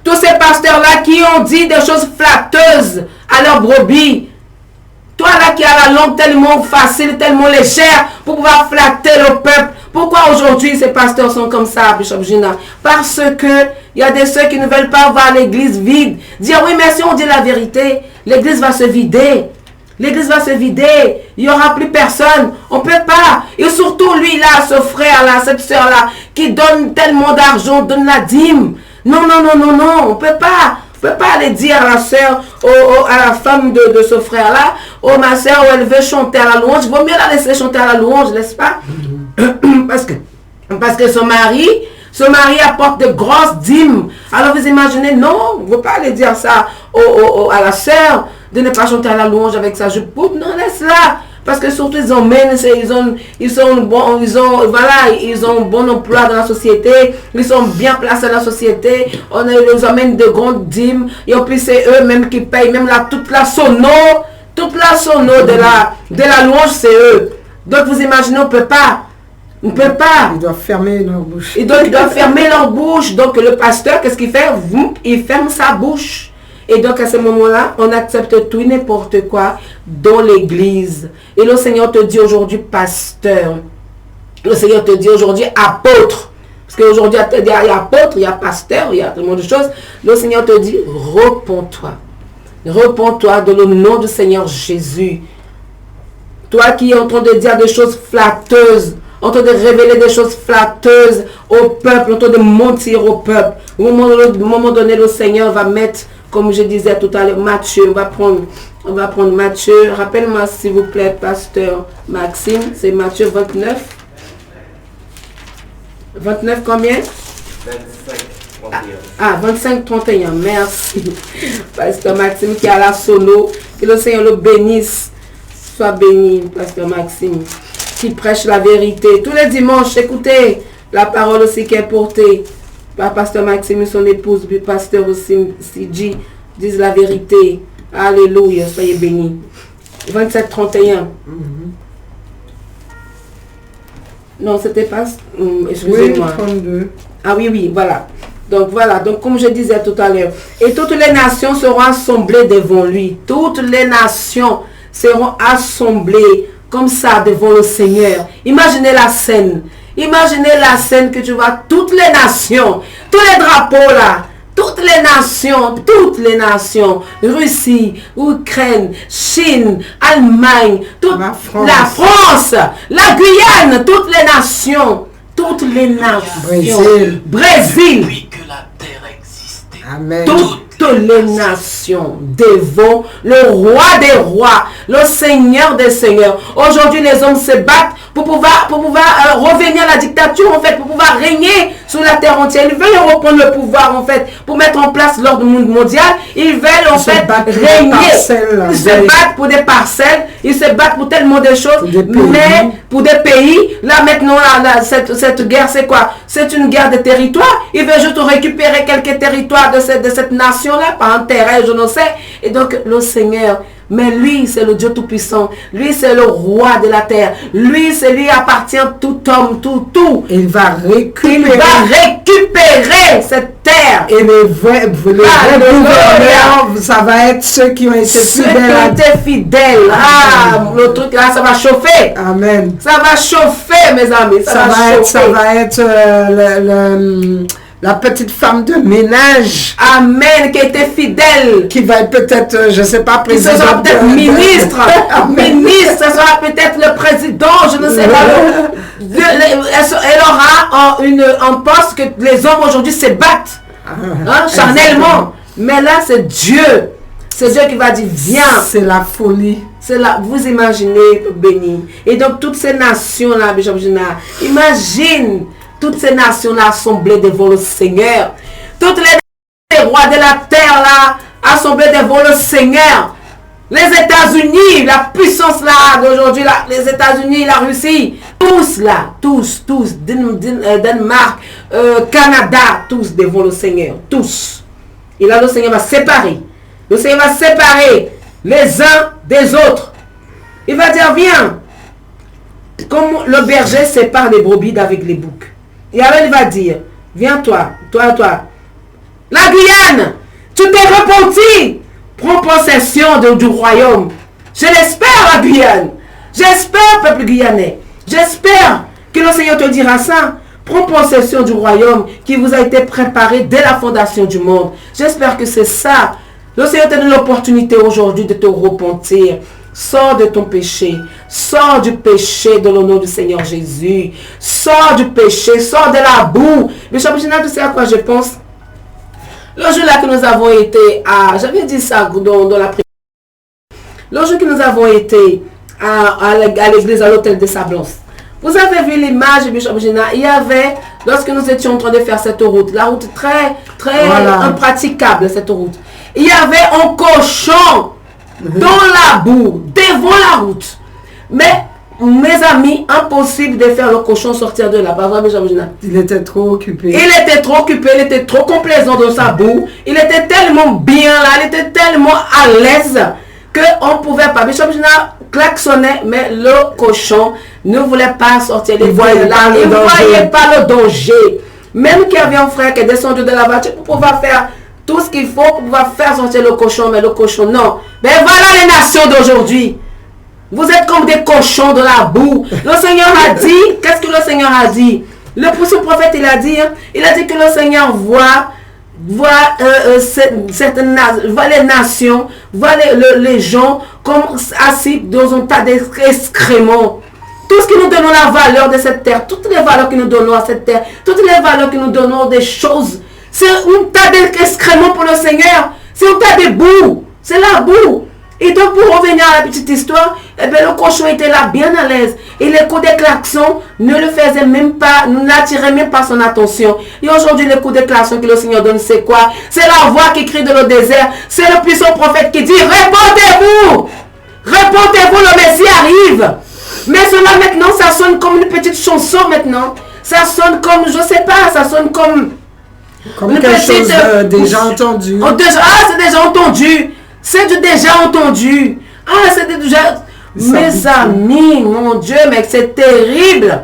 Tous ces pasteurs-là qui ont dit des choses flatteuses à leurs brebis. Toi là qui as la langue tellement facile, tellement légère pour pouvoir flatter le peuple. Pourquoi aujourd'hui ces pasteurs sont comme ça, Bishop Gina? Parce que il y a des ceux qui ne veulent pas voir l'église vide. Dire oui, mais si on dit la vérité, l'église va se vider. L'église va se vider. Il n'y aura plus personne. On ne peut pas. Et surtout lui là, ce frère-là, cette soeur-là, qui donne tellement d'argent, donne la dîme. Non, on ne peut pas. On ne peut pas aller dire à la soeur, à la femme de ce frère-là, oh ma soeur, elle veut chanter à la louange. Il vaut mieux la laisser chanter à la louange, n'est-ce pas? Parce que son mari apporte de grosses dîmes. Alors vous imaginez, non, on ne peut pas aller dire ça à la sœur, de ne pas chanter à la louange avec sa jupe. Non, laisse-la. Parce que surtout ils ont un bon emploi dans la société, ils sont bien placés dans la société, on les emmène de grandes dîmes, et en plus c'est eux-mêmes qui payent même toute la sono de la louange, c'est eux. Donc vous imaginez, on ne peut pas. Ils doivent fermer leur bouche. Ils doivent fermer leur bouche. Donc le pasteur, qu'est-ce qu'il fait? Il ferme sa bouche. Et donc à ce moment-là, on accepte tout et n'importe quoi dans l'église. Et le Seigneur te dit aujourd'hui pasteur. Le Seigneur te dit aujourd'hui apôtre. Parce qu'aujourd'hui, il y a apôtre, il y a pasteur, il y a tellement de choses. Le Seigneur te dit repens-toi. Repens-toi dans le nom du Seigneur Jésus. Toi qui es en train de dire des choses flatteuses, en train de révéler des choses flatteuses au peuple, en train de mentir au peuple. Au moment donné, le Seigneur va mettre, comme je disais tout à l'heure, Matthieu. On va prendre Matthieu. Rappelle-moi s'il vous plaît, pasteur Maxime. C'est Matthieu 29. 29 combien? 25, 31. Merci. Pasteur Maxime qui a la sono. Que le Seigneur le bénisse. Sois béni, pasteur Maxime. Qui prêche la vérité. Tous les dimanches, écoutez la parole aussi qui est portée par pasteur Maxime et son épouse, puis pasteur aussi, disent la vérité. Alléluia, soyez bénis. 27, 31. Non, c'était pas... excusez-moi. 32. Ah oui, voilà. Donc comme je disais tout à l'heure, et toutes les nations seront assemblées devant lui. Toutes les nations seront assemblées comme ça devant le Seigneur. Imaginez la scène. Imaginez la scène que tu vois, toutes les nations, tous les drapeaux là, toutes les nations, Russie, Ukraine, Chine, Allemagne, la France, la Guyane, toutes les nations, Brésil. Depuis que la terre existait. Amen. Toutes toutes les nations devant le roi des rois, le Seigneur des seigneurs. Aujourd'hui, les hommes se battent pour pouvoir revenir à la dictature, en fait, pour pouvoir régner sur la terre entière. Ils veulent reprendre le pouvoir, en fait, pour mettre en place l'ordre mondial. Ils veulent, en fait, régner. Ils se battent pour des parcelles, ils se battent pour tellement de choses, mais pour des pays, là, maintenant, cette guerre, c'est quoi? C'est une guerre de territoire. Ils veulent juste récupérer quelques territoires de cette nation-là, par un terrain, je ne sais. Et donc, le Seigneur, mais lui, c'est le Dieu Tout-Puissant. Lui, c'est le roi de la terre. Lui, c'est lui appartient tout homme, tout. Il va récupérer cette terre. Et les vrais gouverneurs, ça va être ceux qui ont été fidèles. Ah, le truc là, ça va chauffer. Amen. Ça va chauffer, mes amis. Ça va être la petite femme de ménage. Amen, qui était fidèle. Qui va être peut-être, je ne sais pas, président. Ce sera peut-être ministre. Ministre, ce sera peut-être le président, je ne sais pas. Elle aura un poste que les hommes aujourd'hui se battent. Charnellement. Mais là, c'est Dieu. C'est Dieu qui va dire, viens. C'est la folie. C'est là, vous imaginez, béni. Et donc, toutes ces nations-là, Bishop Gina, imagine toutes ces nations-là assemblées devant le Seigneur. Toutes les rois de la terre-là assemblés devant le Seigneur. Les États-Unis, la puissance là d'aujourd'hui, les États-Unis, la Russie, tous là, tous, Danemark, Canada, tous devant le Seigneur, tous. Et là, le Seigneur va séparer. Le Seigneur va séparer les uns des autres. Il va dire, viens. Comme le berger sépare les brebis d'avec les boucs. Et alors il va dire, viens toi. La Guyane, tu t'es repenti. Prends possession du royaume. Je l'espère, la Guyane. J'espère, peuple guyanais. J'espère que le Seigneur te dira ça. Prends possession du royaume qui vous a été préparé dès la fondation du monde. J'espère que c'est ça. Le Seigneur te donne l'opportunité aujourd'hui de te repentir. Sors de ton péché. Sors du péché dans le nom du Seigneur Jésus. Sors du péché. Sors de la boue. Bishop Gina, tu sais à quoi je pense? Le jour là que nous avons été à... J'avais dit ça dans la prière. Le jour que nous avons été à l'église, à l'hôtel de Sablons. Vous avez vu l'image, Bishop Gina? Il y avait, lorsque nous étions en train de faire cette route, la route très impraticable, cette route. Il y avait un cochon dans la boue, devant la route. Mais, mes amis, impossible de faire le cochon sortir de là. Pas vrai, Bishop Gina? Il était trop occupé. Il était trop occupé, il était trop complaisant dans sa boue. Il était tellement bien là, il était tellement à l'aise qu'on ne pouvait pas. Bishop Gina klaxonnait, mais le cochon ne voulait pas sortir. Il ne voyait pas le danger. Même qu'il y avait un frère qui est descendu de la voiture pour pouvoir faire tout ce qu'il faut pour pouvoir faire sortir le cochon, mais le cochon, non. Mais voilà les nations d'aujourd'hui. Vous êtes comme des cochons de la boue. Le Seigneur a dit, qu'est-ce que le Seigneur a dit? Le prophète, il a dit que le Seigneur voit les nations, voit les gens comme assis dans un tas d'excréments. Tout ce qui nous donne la valeur de cette terre, toutes les valeurs que nous donnons à cette terre, toutes les valeurs que nous donnons des choses, c'est un tas d'excréments pour le Seigneur. C'est un tas de boue. C'est la boue. Et donc, pour revenir à la petite histoire, le cochon était là bien à l'aise. Et les coups de klaxon ne le faisaient même pas, n'attiraient même pas son attention. Et aujourd'hui, les coups de klaxon que le Seigneur donne, c'est quoi? C'est la voix qui crie dans le désert. C'est le puissant prophète qui dit, répondez-vous! Répondez-vous, le Messie arrive! Mais cela maintenant, ça sonne comme une petite chanson maintenant. Ça sonne comme, je sais pas, ça sonne comme quelque chose déjà entendu. C'est déjà entendu. C'est du déjà entendu. C'est déjà... Mes amis, mon Dieu, mais c'est terrible.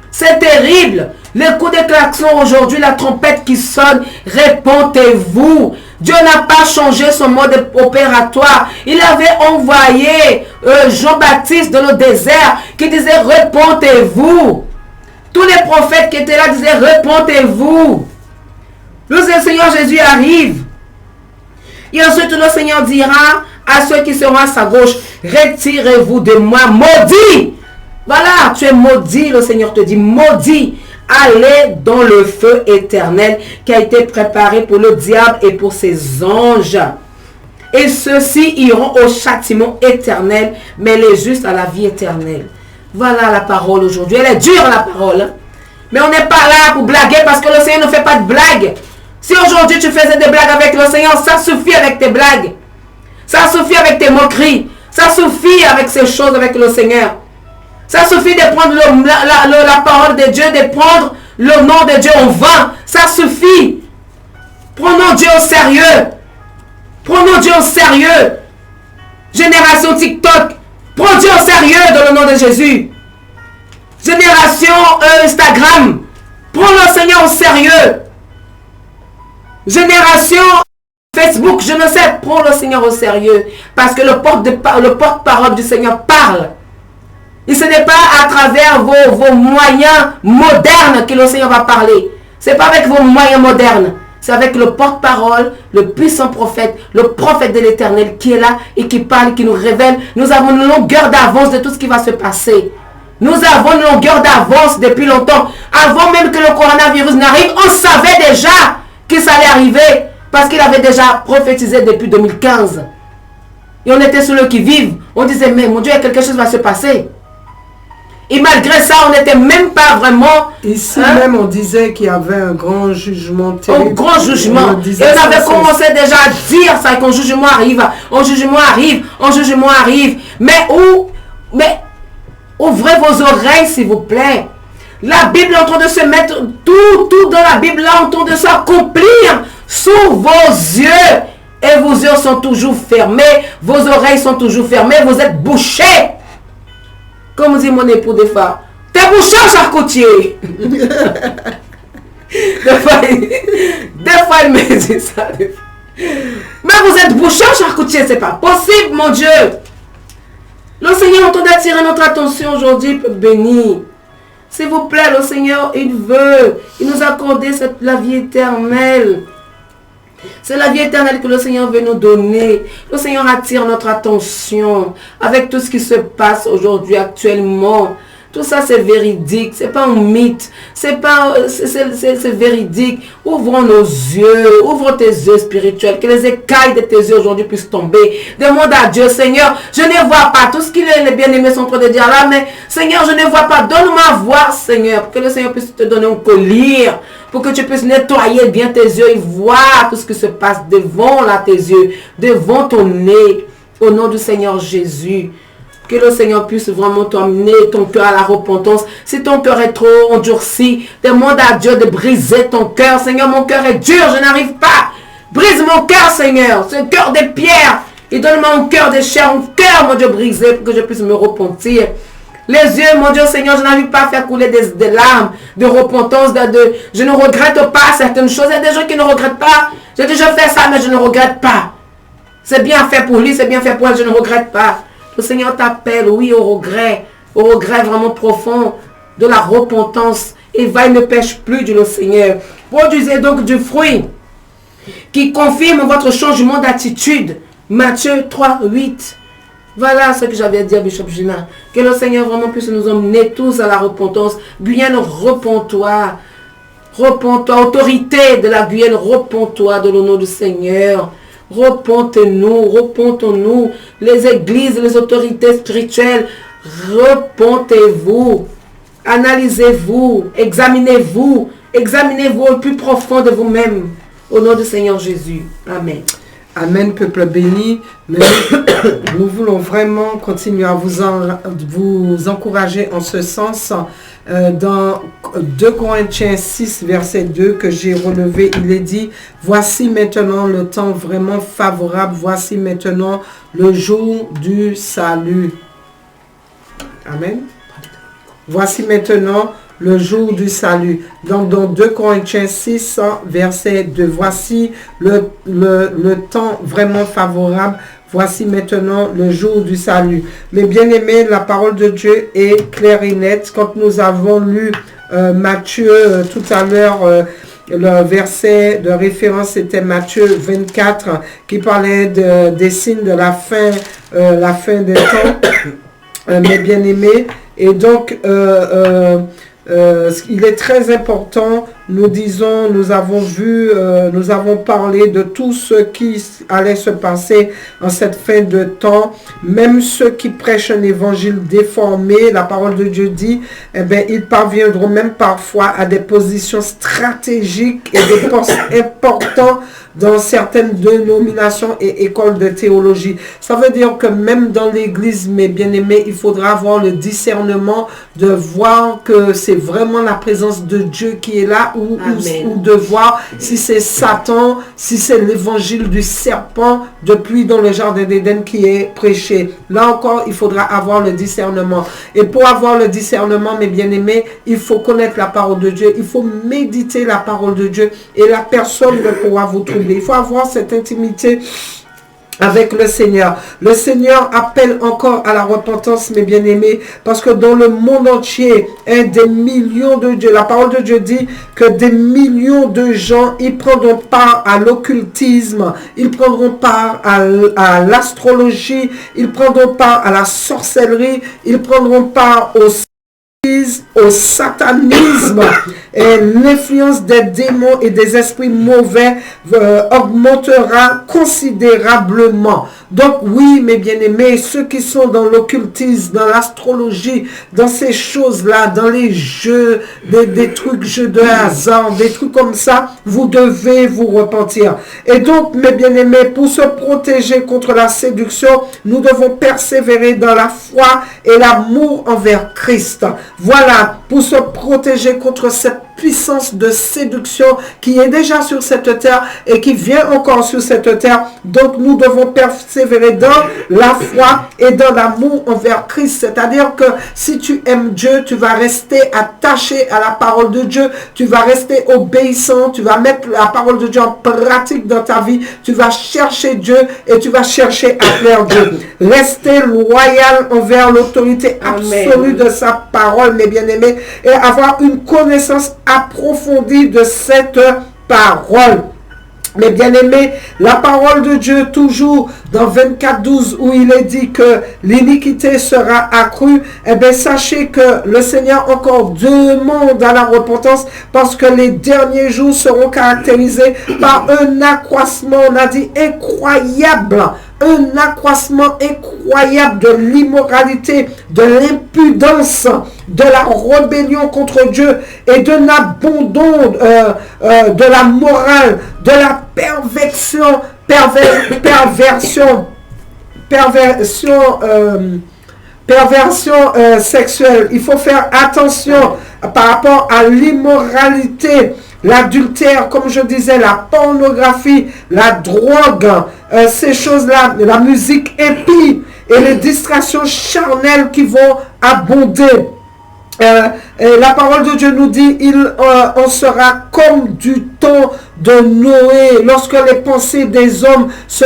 C'est terrible. Les coups de klaxon aujourd'hui, la trompette qui sonne, répondez-vous. Dieu n'a pas changé son mode opératoire. Il avait envoyé Jean-Baptiste dans le désert qui disait répondez-vous. Tous les prophètes qui étaient là disaient répondez-vous. Le Seigneur Jésus arrive. Et ensuite le Seigneur dira à ceux qui seront à sa gauche, retirez-vous de moi, maudit. Voilà, tu es maudit, le Seigneur te dit, maudit. allez dans le feu éternel qui a été préparé pour le diable et pour ses anges. Et ceux-ci iront au châtiment éternel, mais les justes à la vie éternelle. Voilà la parole aujourd'hui. Elle est dure la parole. Hein? Mais on n'est pas là pour blaguer parce que le Seigneur ne fait pas de blagues. Si aujourd'hui tu faisais des blagues avec le Seigneur, ça suffit avec tes blagues. Ça suffit avec tes moqueries. Ça suffit avec ces choses avec le Seigneur. Ça suffit de prendre la parole de Dieu, de prendre le nom de Dieu en vain. Ça suffit. Prenons Dieu au sérieux. Prenons Dieu au sérieux. Génération TikTok, prends Dieu au sérieux dans le nom de Jésus. Génération Instagram, prends le Seigneur au sérieux. Génération Facebook, je ne sais, prends le Seigneur au sérieux. Parce que le porte-parole du Seigneur parle. Et ce n'est pas à travers vos moyens modernes que le Seigneur va parler. Ce n'est pas avec vos moyens modernes. C'est avec le porte-parole, le puissant prophète, le prophète de l'Éternel qui est là et qui parle, qui nous révèle. Nous avons une longueur d'avance de tout ce qui va se passer. Nous avons une longueur d'avance depuis longtemps. Avant même que le coronavirus n'arrive, on savait déjà que ça allait arriver parce qu'il avait déjà prophétisé depuis 2015. Et on était sur le qui-vive. On disait, mais mon Dieu, quelque chose va se passer. Et malgré ça, on n'était même pas vraiment... Ici même, on disait qu'il y avait un grand jugement terrible. Un grand jugement. Et on avait commencé déjà à dire ça, qu'un jugement arrive. Un jugement arrive. Un jugement arrive. Mais ouvrez vos oreilles, s'il vous plaît. La Bible est en train de se mettre... Tout dans la Bible est en train de s'accomplir sous vos yeux. Et vos yeux sont toujours fermés. Vos oreilles sont toujours fermées. Vous êtes bouchés. Comme dit mon époux des fois, t'es bouché au charcutier. Des fois, il me dit ça. Mais vous êtes bouché au charcutier, c'est pas possible, mon Dieu. Le Seigneur est en train d'attirer notre attention aujourd'hui, peuple béni. S'il vous plaît, le Seigneur, il nous accorder la vie éternelle. C'est la vie éternelle que le Seigneur veut nous donner. Le Seigneur attire notre attention avec tout ce qui se passe aujourd'hui, actuellement. Tout ça, c'est véridique. C'est pas un mythe. C'est véridique. Ouvrons nos yeux. Ouvre tes yeux spirituels. Que les écailles de tes yeux aujourd'hui puissent tomber. Demande à Dieu, Seigneur, je ne vois pas tout ce que les bien-aimés sont en train de dire là, mais Seigneur, je ne vois pas. Donne-moi à voir, Seigneur, pour que le Seigneur puisse te donner un collier. Pour que tu puisses nettoyer bien tes yeux et voir tout ce qui se passe devant là, tes yeux, devant ton nez, au nom du Seigneur Jésus. Que le Seigneur puisse vraiment t'emmener ton cœur à la repentance. Si ton cœur est trop endurci, demande à Dieu de briser ton cœur. Seigneur, mon cœur est dur, je n'arrive pas. Brise mon cœur, Seigneur, ce cœur de pierre. Et donne-moi un cœur de chair, un cœur, mon Dieu, brisé, pour que je puisse me repentir. Les yeux, mon Dieu, Seigneur, je n'arrive pas à faire couler des larmes de repentance. Je ne regrette pas certaines choses. Il y a des gens qui ne regrettent pas. J'ai déjà fait ça, mais je ne regrette pas. C'est bien fait pour lui, c'est bien fait pour elle, je ne regrette pas. Le Seigneur t'appelle, oui, au regret vraiment profond de la repentance. Et va, il ne pêche plus, dit le Seigneur. Produisez donc du fruit qui confirme votre changement d'attitude. Matthieu 3, 8. Voilà ce que j'avais à dire, Bishop Gina. Que le Seigneur vraiment puisse nous emmener tous à la repentance. Guyane, repens-toi. Repens-toi. Autorité de la Guyane, repens-toi de l'honneur du Seigneur. Repentez-nous, repentons-nous. Les églises, les autorités spirituelles, repentez-vous. Analysez-vous. Examinez-vous. Examinez-vous au plus profond de vous-même. Au nom du Seigneur Jésus. Amen. Amen, peuple béni. Mais nous voulons vraiment continuer à vous encourager en ce sens. Dans 2 Corinthiens 6, verset 2 que j'ai relevé, il est dit, voici maintenant le temps vraiment favorable, voici maintenant le jour du salut. Amen. Voici maintenant le jour du salut. Donc dans 2 Corinthiens 6, verset 2, voici le temps vraiment favorable. Voici maintenant le jour du salut. Mes bien-aimés, la parole de Dieu est claire et nette. Quand nous avons lu Matthieu tout à l'heure, le verset de référence était Matthieu 24 qui parlait des signes de la fin des temps, mes bien-aimés. Et donc, il est très important. Nous avons vu, nous avons parlé de tout ce qui allait se passer en cette fin de temps. Même ceux qui prêchent un évangile déformé, la parole de Dieu dit, eh bien, ils parviendront même parfois à des positions stratégiques et des postes importants dans certaines dénominations et écoles de théologie. Ça veut dire que même dans l'église, mes bien-aimés, il faudra avoir le discernement de voir que c'est vraiment la présence de Dieu qui est là ou de voir si c'est Satan, si c'est l'évangile du serpent depuis dans le jardin d'Éden qui est prêché. Là encore, il faudra avoir le discernement. Et pour avoir le discernement, mes bien-aimés, il faut connaître la parole de Dieu. Il faut méditer la parole de Dieu et la personne ne pourra vous troubler. Il faut avoir cette intimité avec le Seigneur. Le Seigneur appelle encore à la repentance, mes bien-aimés, parce que dans le monde entier, des millions de Dieu, la parole de Dieu dit que des millions de gens, ils prendront part à l'occultisme, ils prendront part à l'astrologie, ils prendront part à la sorcellerie, ils prendront part au satanisme, et l'influence des démons et des esprits mauvais augmentera considérablement. Donc oui, mes bien-aimés, ceux qui sont dans l'occultisme, dans l'astrologie, dans ces choses-là, dans les jeux, des trucs, jeux de hasard, des trucs comme ça, vous devez vous repentir. Et donc, mes bien-aimés, pour se protéger contre la séduction, nous devons persévérer dans la foi et l'amour envers Christ. Voilà, pour se protéger contre cette puissance de séduction qui est déjà sur cette terre et qui vient encore sur cette terre. Donc nous devons persévérer dans la foi et dans l'amour envers Christ. C'est-à-dire que si tu aimes Dieu, tu vas rester attaché à la parole de Dieu, tu vas rester obéissant, tu vas mettre la parole de Dieu en pratique dans ta vie, tu vas chercher Dieu et tu vas chercher à plaire Dieu. Rester loyal envers l'autorité absolue de sa parole, mes bien-aimés, et avoir une connaissance approfondie de cette parole. Mais bien aimé, la parole de Dieu, toujours dans 24:12, où il est dit que l'iniquité sera accrue, eh bien sachez que le Seigneur encore demande à la repentance, parce que les derniers jours seront caractérisés par un accroissement, on a dit incroyable, un accroissement incroyable de l'immoralité, de l'impudence, de la rébellion contre Dieu et de l'abandon de la morale, de la perversion sexuelle. Il faut faire attention par rapport à l'immoralité, l'adultère, comme je disais, la pornographie, la drogue, ces choses-là, la musique impie et les distractions charnelles qui vont abonder. La parole de Dieu nous dit, on sera comme du temps de Noé, lorsque les pensées des hommes se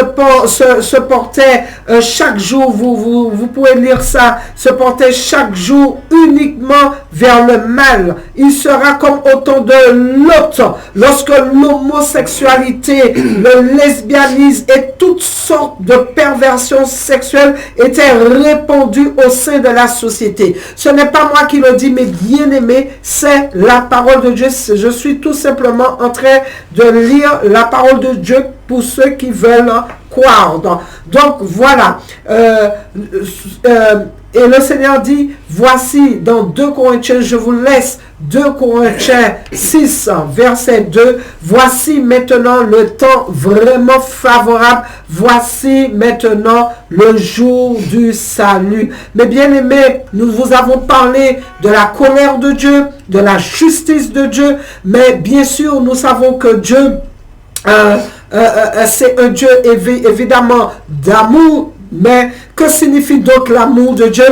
portaient chaque jour, vous pouvez lire ça, se portaient chaque jour uniquement vers le mal. Il sera comme au temps de Lot, lorsque l'homosexualité, le lesbianisme et toutes sortes de perversions sexuelles étaient répandues au sein de la société. Ce n'est pas moi qui le dis, mais bien aimé, c'est la parole de Dieu. Je suis tout simplement en train de lire la parole de Dieu pour ceux qui veulent croire. Donc voilà. Et le Seigneur dit, voici dans 2 Corinthiens, je vous laisse 2 Corinthiens 6, verset 2. Voici maintenant le temps vraiment favorable. Voici maintenant le jour du salut. Mais bien aimés, nous vous avons parlé de la colère de Dieu, de la justice de Dieu. Mais bien sûr, nous savons que Dieu, c'est un Dieu évidemment d'amour. Mais que signifie donc l'amour de Dieu?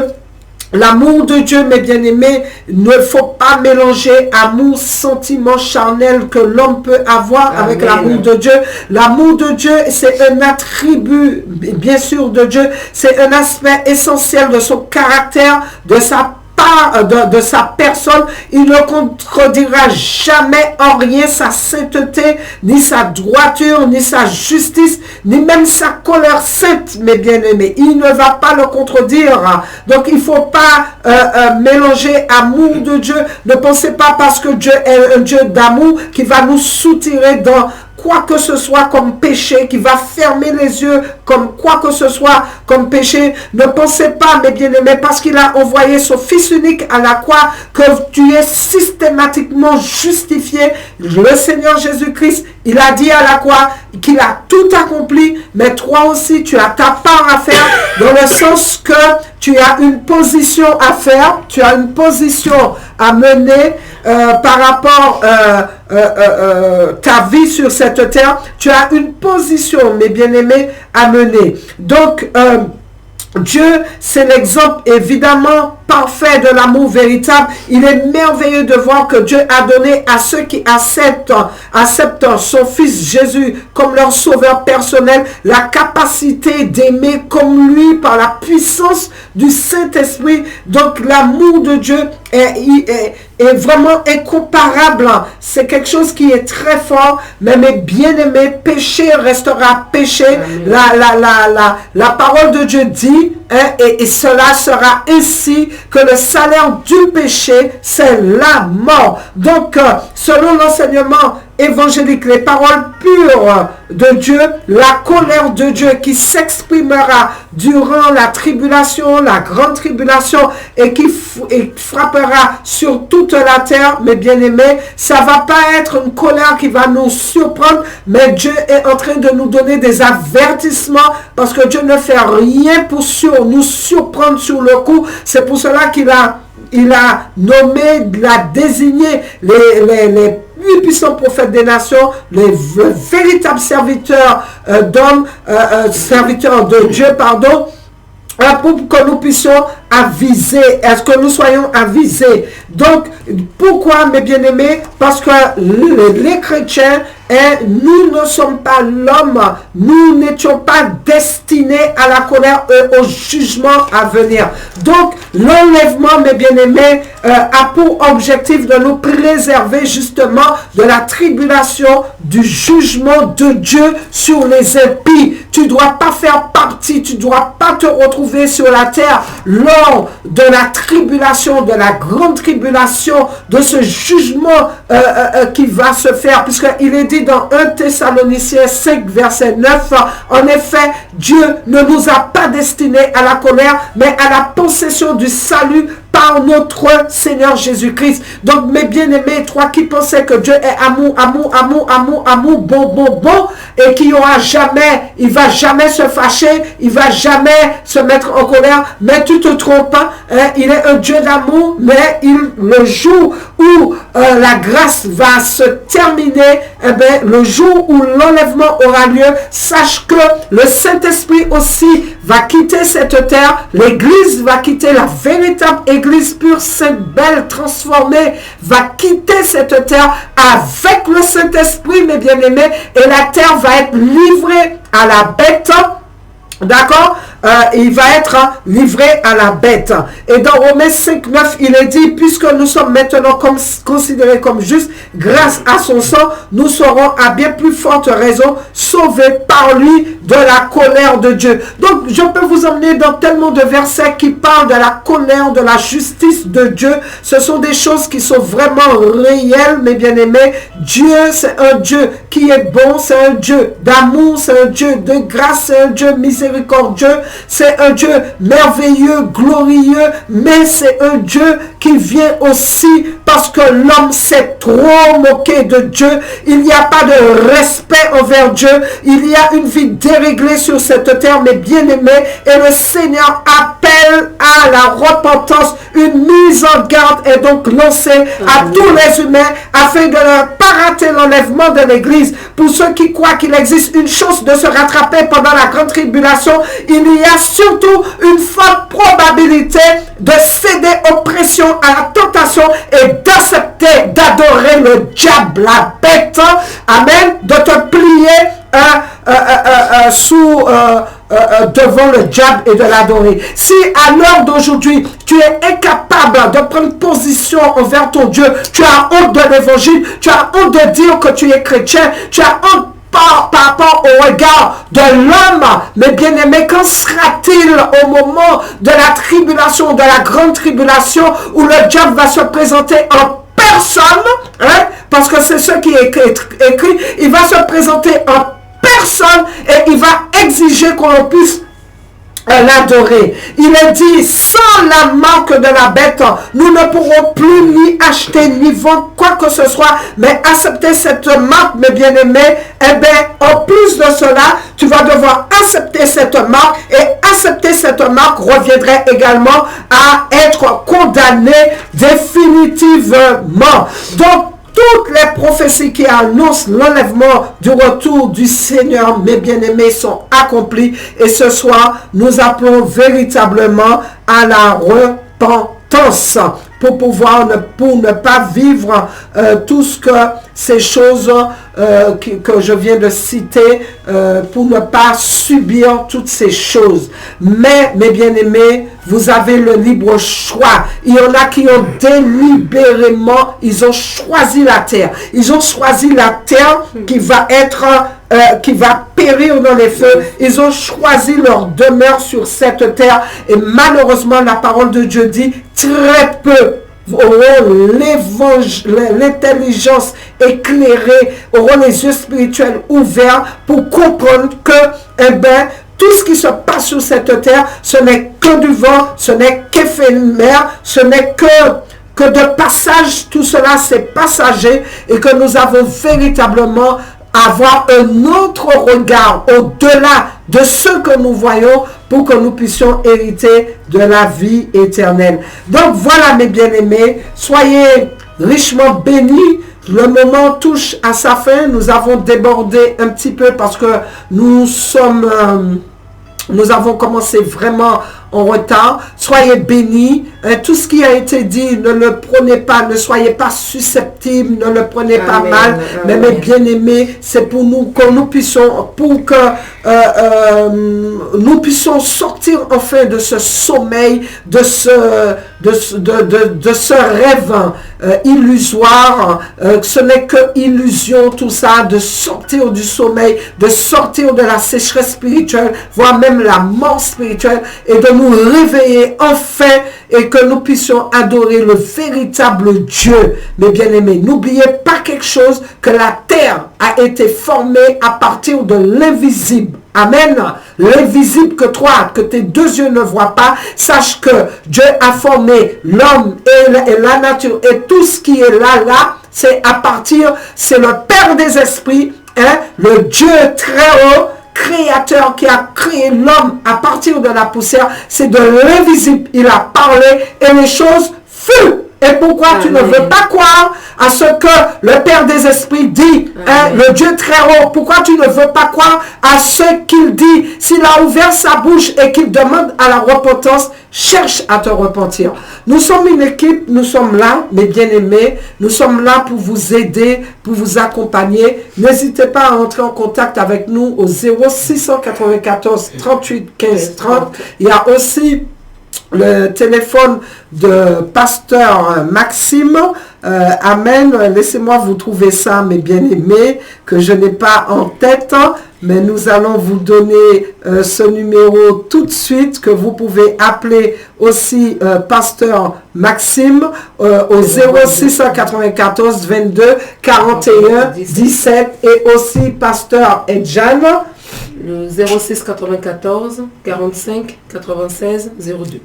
L'amour de Dieu, mes bien-aimés, ne faut pas mélanger amour, sentiment charnel que l'homme peut avoir avec l'amour de Dieu. L'amour de Dieu, c'est un attribut, bien sûr, de Dieu. C'est un aspect essentiel de son caractère, de sa de sa personne. Il ne contredira jamais en rien sa sainteté, ni sa droiture, ni sa justice, ni même sa colère sainte, mes bien-aimés. Il ne va pas le contredire. Donc, il ne faut pas mélanger amour de Dieu. Ne pensez pas parce que Dieu est un Dieu d'amour qui va nous soutirer dans quoi que ce soit comme péché, qui va fermer les yeux comme quoi que ce soit comme péché. Ne pensez pas, mes bien-aimés, parce qu'il a envoyé son Fils unique à la croix, que tu es systématiquement justifié. Le Seigneur Jésus-Christ, il a dit à la croix qu'il a tout accompli, mais toi aussi, tu as ta part à faire, dans le sens que tu as une position à faire, tu as une position à mener par rapport ta vie sur cette terre. Tu as une position, mes bien-aimés, à mener. Donc, Dieu, c'est l'exemple évidemment parfait de l'amour véritable. Il est merveilleux de voir que Dieu a donné à ceux qui acceptent son Fils Jésus comme leur sauveur personnel la capacité d'aimer comme lui par la puissance du Saint-Esprit. Donc l'amour de Dieu est vraiment incomparable. C'est quelque chose qui est très fort, mais mes bien-aimés, péché restera péché. La parole de Dieu dit, et cela sera ainsi, que le salaire du péché, c'est la mort. Donc, selon l'enseignement évangélique, les paroles pures de Dieu, la colère de Dieu qui s'exprimera durant la tribulation, la grande tribulation, et qui frappera sur toute la terre, mes bien-aimés, ça va pas être une colère qui va nous surprendre, mais Dieu est en train de nous donner des avertissements, parce que Dieu ne fait rien pour nous surprendre sur le coup. C'est pour cela qu'il a nommé, il a désigné les plus puissants prophètes des nations, les véritables serviteurs serviteurs de Dieu, pardon, pour que nous puissions aviser, est-ce que nous soyons avisés. Donc, pourquoi, mes bien-aimés? Parce que les chrétiens, nous ne sommes pas l'homme, nous n'étions pas destinés à la colère et au jugement à venir. Donc, l'enlèvement, mes bien-aimés, a pour objectif de nous préserver justement de la tribulation, du jugement de Dieu sur les impies. Tu ne dois pas faire partie, tu ne dois pas te retrouver sur la terre lors de la tribulation, de la grande tribulation, de ce jugement qui va se faire, puisqu'il est dit dans 1 Thessaloniciens 5, verset 9, en effet, Dieu ne nous a pas destinés à la colère, mais à la possession du salut par notre Seigneur Jésus-Christ. Donc, mes bien-aimés, toi qui pensais que Dieu est amour, bon, et qu'il aura jamais, il va jamais se fâcher, il va jamais se mettre en colère, mais tu te trompes, hein? Il est un Dieu d'amour, mais le jour où la grâce va se terminer, le jour où l'enlèvement aura lieu, sache que le Saint-Esprit aussi va quitter cette terre, l'Église va quitter, la véritable Église pure, sainte, belle, transformée, va quitter cette terre avec le Saint-Esprit, mes bien-aimés, et la terre va être livrée à la bête. D'accord? Il va être livré à la bête. Et dans Romains 5, 9, il est dit, puisque nous sommes maintenant considérés comme justes, grâce à son sang, nous serons à bien plus forte raison sauvés par lui de la colère de Dieu. Donc, je peux vous emmener dans tellement de versets qui parlent de la colère, de la justice de Dieu. Ce sont des choses qui sont vraiment réelles, mes bien-aimés. Dieu, c'est un Dieu qui est bon, c'est un Dieu d'amour, c'est un Dieu de grâce, c'est un Dieu miséricordieux, c'est un Dieu merveilleux, glorieux, mais c'est un Dieu qui vient aussi parce que l'homme s'est trop moqué de Dieu. Il n'y a pas de respect envers Dieu. Il y a une vie déréglée sur cette terre, mes bien-aimés, et le Seigneur appelle à la repentance. Une mise en garde est donc lancée à tous les humains afin de ne pas rater l'enlèvement de l'Église. Pour ceux qui croient qu'il existe une chance de se rattraper pendant la grande tribulation, il y a surtout une forte probabilité de céder aux pressions, à la tentation et d'accepter, d'adorer le diable, la bête. Amen. De te plier devant le diable et de l'adorer. Si à l'heure d'aujourd'hui, tu es incapable de prendre position envers ton Dieu, tu as honte de l'évangile, tu as honte de dire que tu es chrétien, tu as honte par rapport au regard de l'homme, mais bien aimé, quand sera-t-il au moment de la tribulation, de la grande tribulation, où le diable va se présenter en personne, hein, parce que c'est ce qui est écrit, il va se présenter en personne et il va exiger qu'on puisse l'adorer. Il est dit, sans la marque de la bête, nous ne pourrons plus ni acheter ni vendre quoi que ce soit, mais accepter cette marque, mes bien-aimés. Eh bien, en plus de cela, tu vas devoir accepter cette marque, et accepter cette marque reviendrait également à être condamné définitivement. Donc, toutes les prophéties qui annoncent l'enlèvement du retour du Seigneur, mes bien-aimés, sont accomplies. Et ce soir, nous appelons véritablement à la repentance pour pouvoir pour ne pas vivre tout ce que ces choses que je viens de citer, pour ne pas subir toutes ces choses. Mais, mes bien-aimés, vous avez le libre choix. Il y en a qui ont délibérément, ils ont choisi la terre. Ils ont choisi la terre qui va être, qui va périr dans les feux. Ils ont choisi leur demeure sur cette terre. Et malheureusement, la parole de Dieu dit, très peu auront l'intelligence éclairée, auront les yeux spirituels ouverts pour comprendre que, eh bien, tout ce qui se passe sur cette terre, ce n'est que du vent, ce n'est qu'éphémère, ce n'est que de passage. Tout cela, c'est passager, et que nous avons véritablement avoir un autre regard au-delà de ce que nous voyons pour que nous puissions hériter de la vie éternelle. Donc voilà, mes bien-aimés, soyez richement bénis. Le moment touche à sa fin. Nous avons débordé un petit peu parce que nous avons commencé vraiment en retard. Soyez bénis. Tout ce qui a été dit, ne le prenez pas, ne soyez pas susceptibles, ne le prenez pas mal. Mais mes bien-aimés, c'est pour nous que nous puissions, pour que nous puissions sortir enfin de ce sommeil, de ce rêve illusoire. Ce n'est que illusion tout ça, de sortir du sommeil, de sortir de la sécheresse spirituelle, voire même la mort spirituelle, et de nous réveiller enfin, et que nous puissions adorer le véritable Dieu. Mes bien-aimés, n'oubliez pas quelque chose, que la terre a été formée à partir de l'invisible. Amen. L'invisible que toi, que tes deux yeux ne voient pas, sache que Dieu a formé l'homme et la nature, et tout ce qui est là, c'est à partir, c'est le Père des esprits, hein, le Dieu très haut, créateur, qui a créé l'homme à partir de la poussière. C'est de l'invisible. Il a parlé et les choses furent. Et pourquoi tu ne veux pas croire à ce que le Père des esprits dit, hein, le Dieu très haut? Pourquoi tu ne veux pas croire à ce qu'il dit? S'il a ouvert sa bouche et qu'il demande à la repentance, cherche à te repentir. Nous sommes une équipe, nous sommes là, mes bien-aimés, nous sommes là pour vous aider, pour vous accompagner. N'hésitez pas à entrer en contact avec nous au 0694 38 15 30. Il y a aussi le téléphone de pasteur Maxime. Amen. Laissez-moi vous trouver ça, mes bien-aimés, que je n'ai pas en tête, mais nous allons vous donner ce numéro tout de suite, que vous pouvez appeler aussi pasteur Maxime au 0694 22 41 17, et aussi pasteur Edjan. Le 06 94 45 96 02.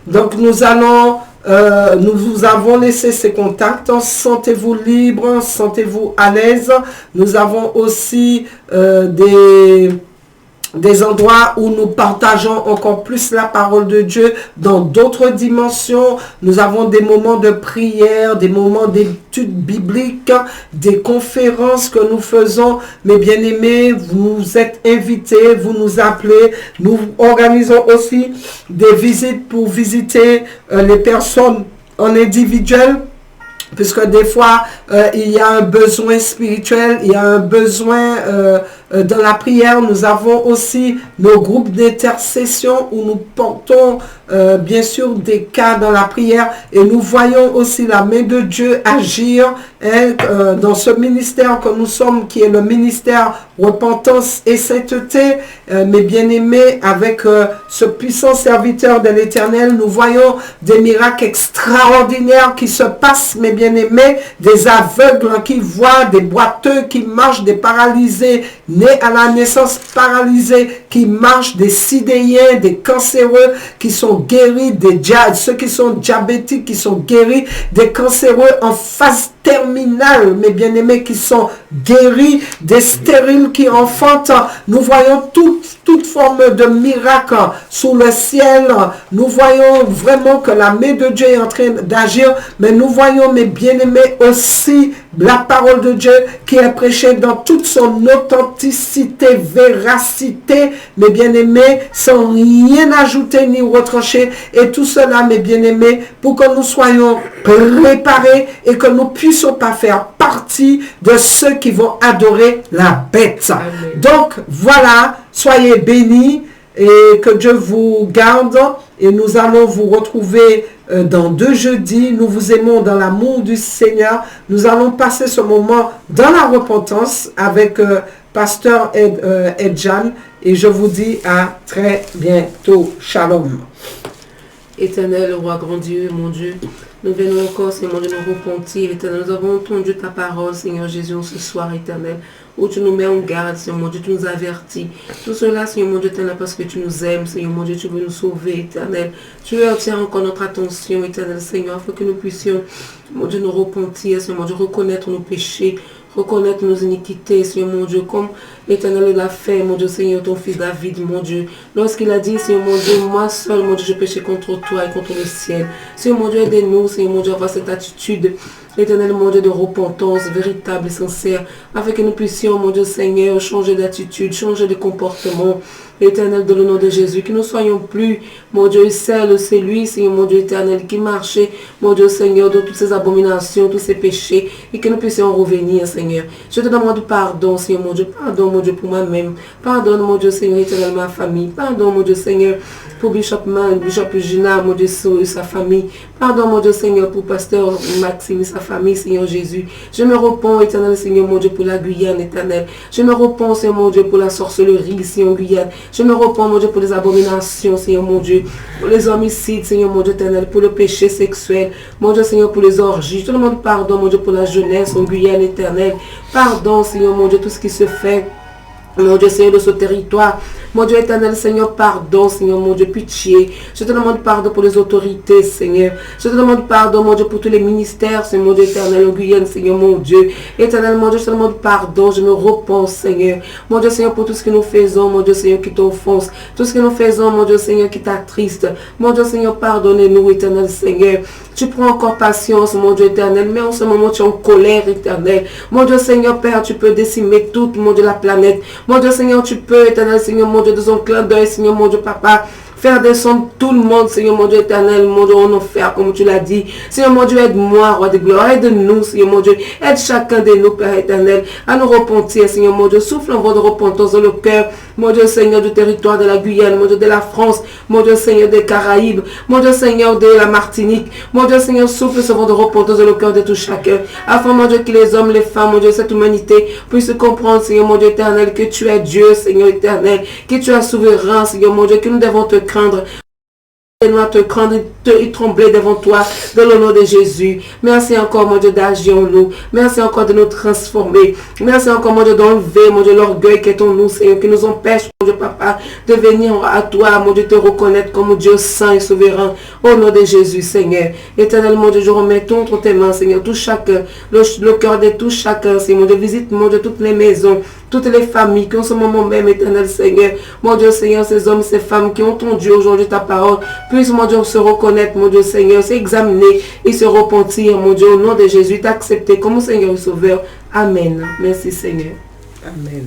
Donc nous vous avons laissé ces contacts. Sentez-vous libre, sentez-vous à l'aise. Nous avons aussi des endroits où nous partageons encore plus la parole de Dieu dans d'autres dimensions. Nous avons des moments de prière, des moments d'études bibliques, des conférences que nous faisons. Mes bien-aimés, vous êtes invités, vous nous appelez. Nous organisons aussi des visites pour visiter les personnes en individuel, puisque des fois, il y a un besoin spirituel, il y a un besoin dans la prière. Nous avons aussi nos groupes d'intercession où nous portons bien sûr des cas dans la prière et nous voyons aussi la main de Dieu agir dans ce ministère que nous sommes, qui est le ministère repentance et sainteté. Mes bien-aimés, avec ce puissant serviteur de l'Éternel, nous voyons des miracles extraordinaires qui se passent, mes bien-aimés, des aveugles qui voient, des boiteux qui marchent, des paralysés nés à la naissance paralysés qui marchent, des sidéiens, des cancéreux qui sont guéris, ceux qui sont diabétiques qui sont guéris, des cancéreux en phase terminale, mes bien-aimés, qui sont guéris, des stériles qui enfantent. Nous voyons toute forme de miracle sous le ciel. Nous voyons vraiment que la main de Dieu est en train d'agir, mais nous voyons, mes bien-aimés, aussi la parole de Dieu qui est prêchée dans toute son authenticité, véracité, mes bien-aimés, sans rien ajouter ni retrancher. Et tout cela, mes bien-aimés, pour que nous soyons préparés et que nous puissions pas faire partie de ceux qui vont adorer la bête. Amen. Donc, voilà, soyez bénis et que Dieu vous garde. Et nous allons vous retrouver dans 2 jeudis. Nous vous aimons dans l'amour du Seigneur. Nous allons passer ce moment dans la repentance avec Pasteur Edjan. Et je vous dis à très bientôt. Shalom. Éternel, roi grand Dieu, mon Dieu, nous venons encore, Seigneur, de nous repentir, Éternel. Nous avons entendu ta parole, Seigneur Jésus, ce soir, Éternel, où tu nous mets en garde, Seigneur mon Dieu, tu nous avertis. Tout cela, Seigneur mon Dieu, Éternel, parce que tu nous aimes, Seigneur mon Dieu, tu veux nous sauver, Éternel. Tu veux attirer encore notre attention, Éternel, Seigneur, afin que nous puissions, mon Dieu, nous repentir, Seigneur mon Dieu, reconnaître nos péchés, reconnaître nos iniquités, Seigneur mon Dieu, comme l'Éternel l'a fait, mon Dieu, Seigneur, ton fils David, mon Dieu. Lorsqu'il a dit, Seigneur mon Dieu, moi seul, mon Dieu, je péchais contre toi et contre le ciel. Seigneur mon Dieu, aidez-nous, Seigneur mon Dieu, à avoir cette attitude, l'Éternel, mon Dieu, de repentance véritable et sincère, afin que nous puissions, mon Dieu, Seigneur, changer d'attitude, changer de comportement. Éternel, dans le nom de Jésus, que nous ne soyons plus, mon Dieu, c'est lui, Seigneur, mon Dieu éternel, qui marchait, mon Dieu, Seigneur, de toutes ces abominations, tous ces péchés, et que nous puissions revenir, Seigneur. Je te demande pardon, Seigneur, mon Dieu, pardon, mon Dieu, pour moi-même, pardonne, mon Dieu, Seigneur, éternel, ma famille, pardon, mon Dieu, Seigneur, pour Bishop Gina, mon Dieu, et sa famille, pardon, mon Dieu, Seigneur, pour Pasteur Maxime et sa famille, Seigneur Jésus. Je me repens, éternel, Seigneur, mon Dieu, pour la Guyane, éternel. Je me repens, Seigneur, mon Dieu, pour la sorcellerie ici en Guyane. Je me repens, mon Dieu, pour les abominations, Seigneur, mon Dieu, pour les homicides, Seigneur, mon Dieu, éternel, pour le péché sexuel, mon Dieu, Seigneur, pour les orgies. Je te demande pardon, mon Dieu, pour la jeunesse en Guyane, éternel. Pardon, Seigneur, mon Dieu, tout ce qui se fait, mon Dieu, Seigneur, de ce territoire. Mon Dieu éternel, Seigneur, pardon, Seigneur, mon Dieu, pitié. Je te demande pardon pour les autorités, Seigneur. Je te demande pardon, mon Dieu, pour tous les ministères, Seigneur, mon Dieu éternel, en Guyane, Seigneur, mon Dieu. Éternel, mon Dieu, je te demande pardon, je me repens, Seigneur. Mon Dieu, Seigneur, pour tout ce que nous faisons, mon Dieu, Seigneur, qui t'offense. Tout ce que nous faisons, mon Dieu, Seigneur, qui t'attriste. Mon Dieu, Seigneur, pardonnez-nous, éternel, Seigneur. Tu prends encore patience, mon Dieu éternel, mais en ce moment, tu es en colère, éternel. Mon Dieu, Seigneur, Père, tu peux décimer toute, mon Dieu, la planète. Mon Dieu, Seigneur, tu peux, éternel, Seigneur, mon Dieu, de son clin d'œil, Seigneur, mon Dieu, Papa, faire descendre tout le monde, Seigneur, mon Dieu éternel, mon Dieu, en enfer, comme tu l'as dit. Seigneur, mon Dieu, aide-moi, roi de gloire, aide-nous, Seigneur, mon Dieu, aide chacun de nous, Père éternel, à nous repentir, Seigneur, mon Dieu, souffle un vent de repentance dans le cœur, mon Dieu, Seigneur, du territoire de la Guyane, mon Dieu, de la France, mon Dieu, Seigneur, des Caraïbes, mon Dieu, Seigneur, de la Martinique, mon Dieu, Seigneur, souffle ce vent de repentance dans le cœur de tout chacun, afin, mon Dieu, que les hommes, les femmes, mon Dieu, cette humanité puissent comprendre, Seigneur, mon Dieu éternel, que tu es Dieu, Seigneur éternel, que tu es souverain, Seigneur, mon Dieu, que nous devons te craindre. Nous à te craindre et trembler devant toi dans le nom de Jésus. Merci encore, mon Dieu, d'agir en nous. Merci encore de nous transformer. Merci encore, mon Dieu, d'enlever, mon Dieu, l'orgueil qui est en nous, Seigneur, qui nous empêche, mon Dieu, Papa, de venir à toi, mon Dieu, te reconnaître comme Dieu saint et souverain. Au nom de Jésus, Seigneur. Éternel, mon Dieu, je remets tout entre tes mains, Seigneur, tout chacun, le cœur de tout chacun, Seigneur, mon Dieu, visite, mon Dieu, toutes les maisons, toutes les familles qui en ce moment même, éternel Seigneur, mon Dieu, Seigneur, ces hommes, ces femmes qui ont entendu aujourd'hui ta parole, puissent, mon Dieu, se reconnaître, mon Dieu, Seigneur, s'examiner et se repentir, mon Dieu, au nom de Jésus, t'accepter comme Seigneur et Sauveur. Amen. Merci, Seigneur. Amen.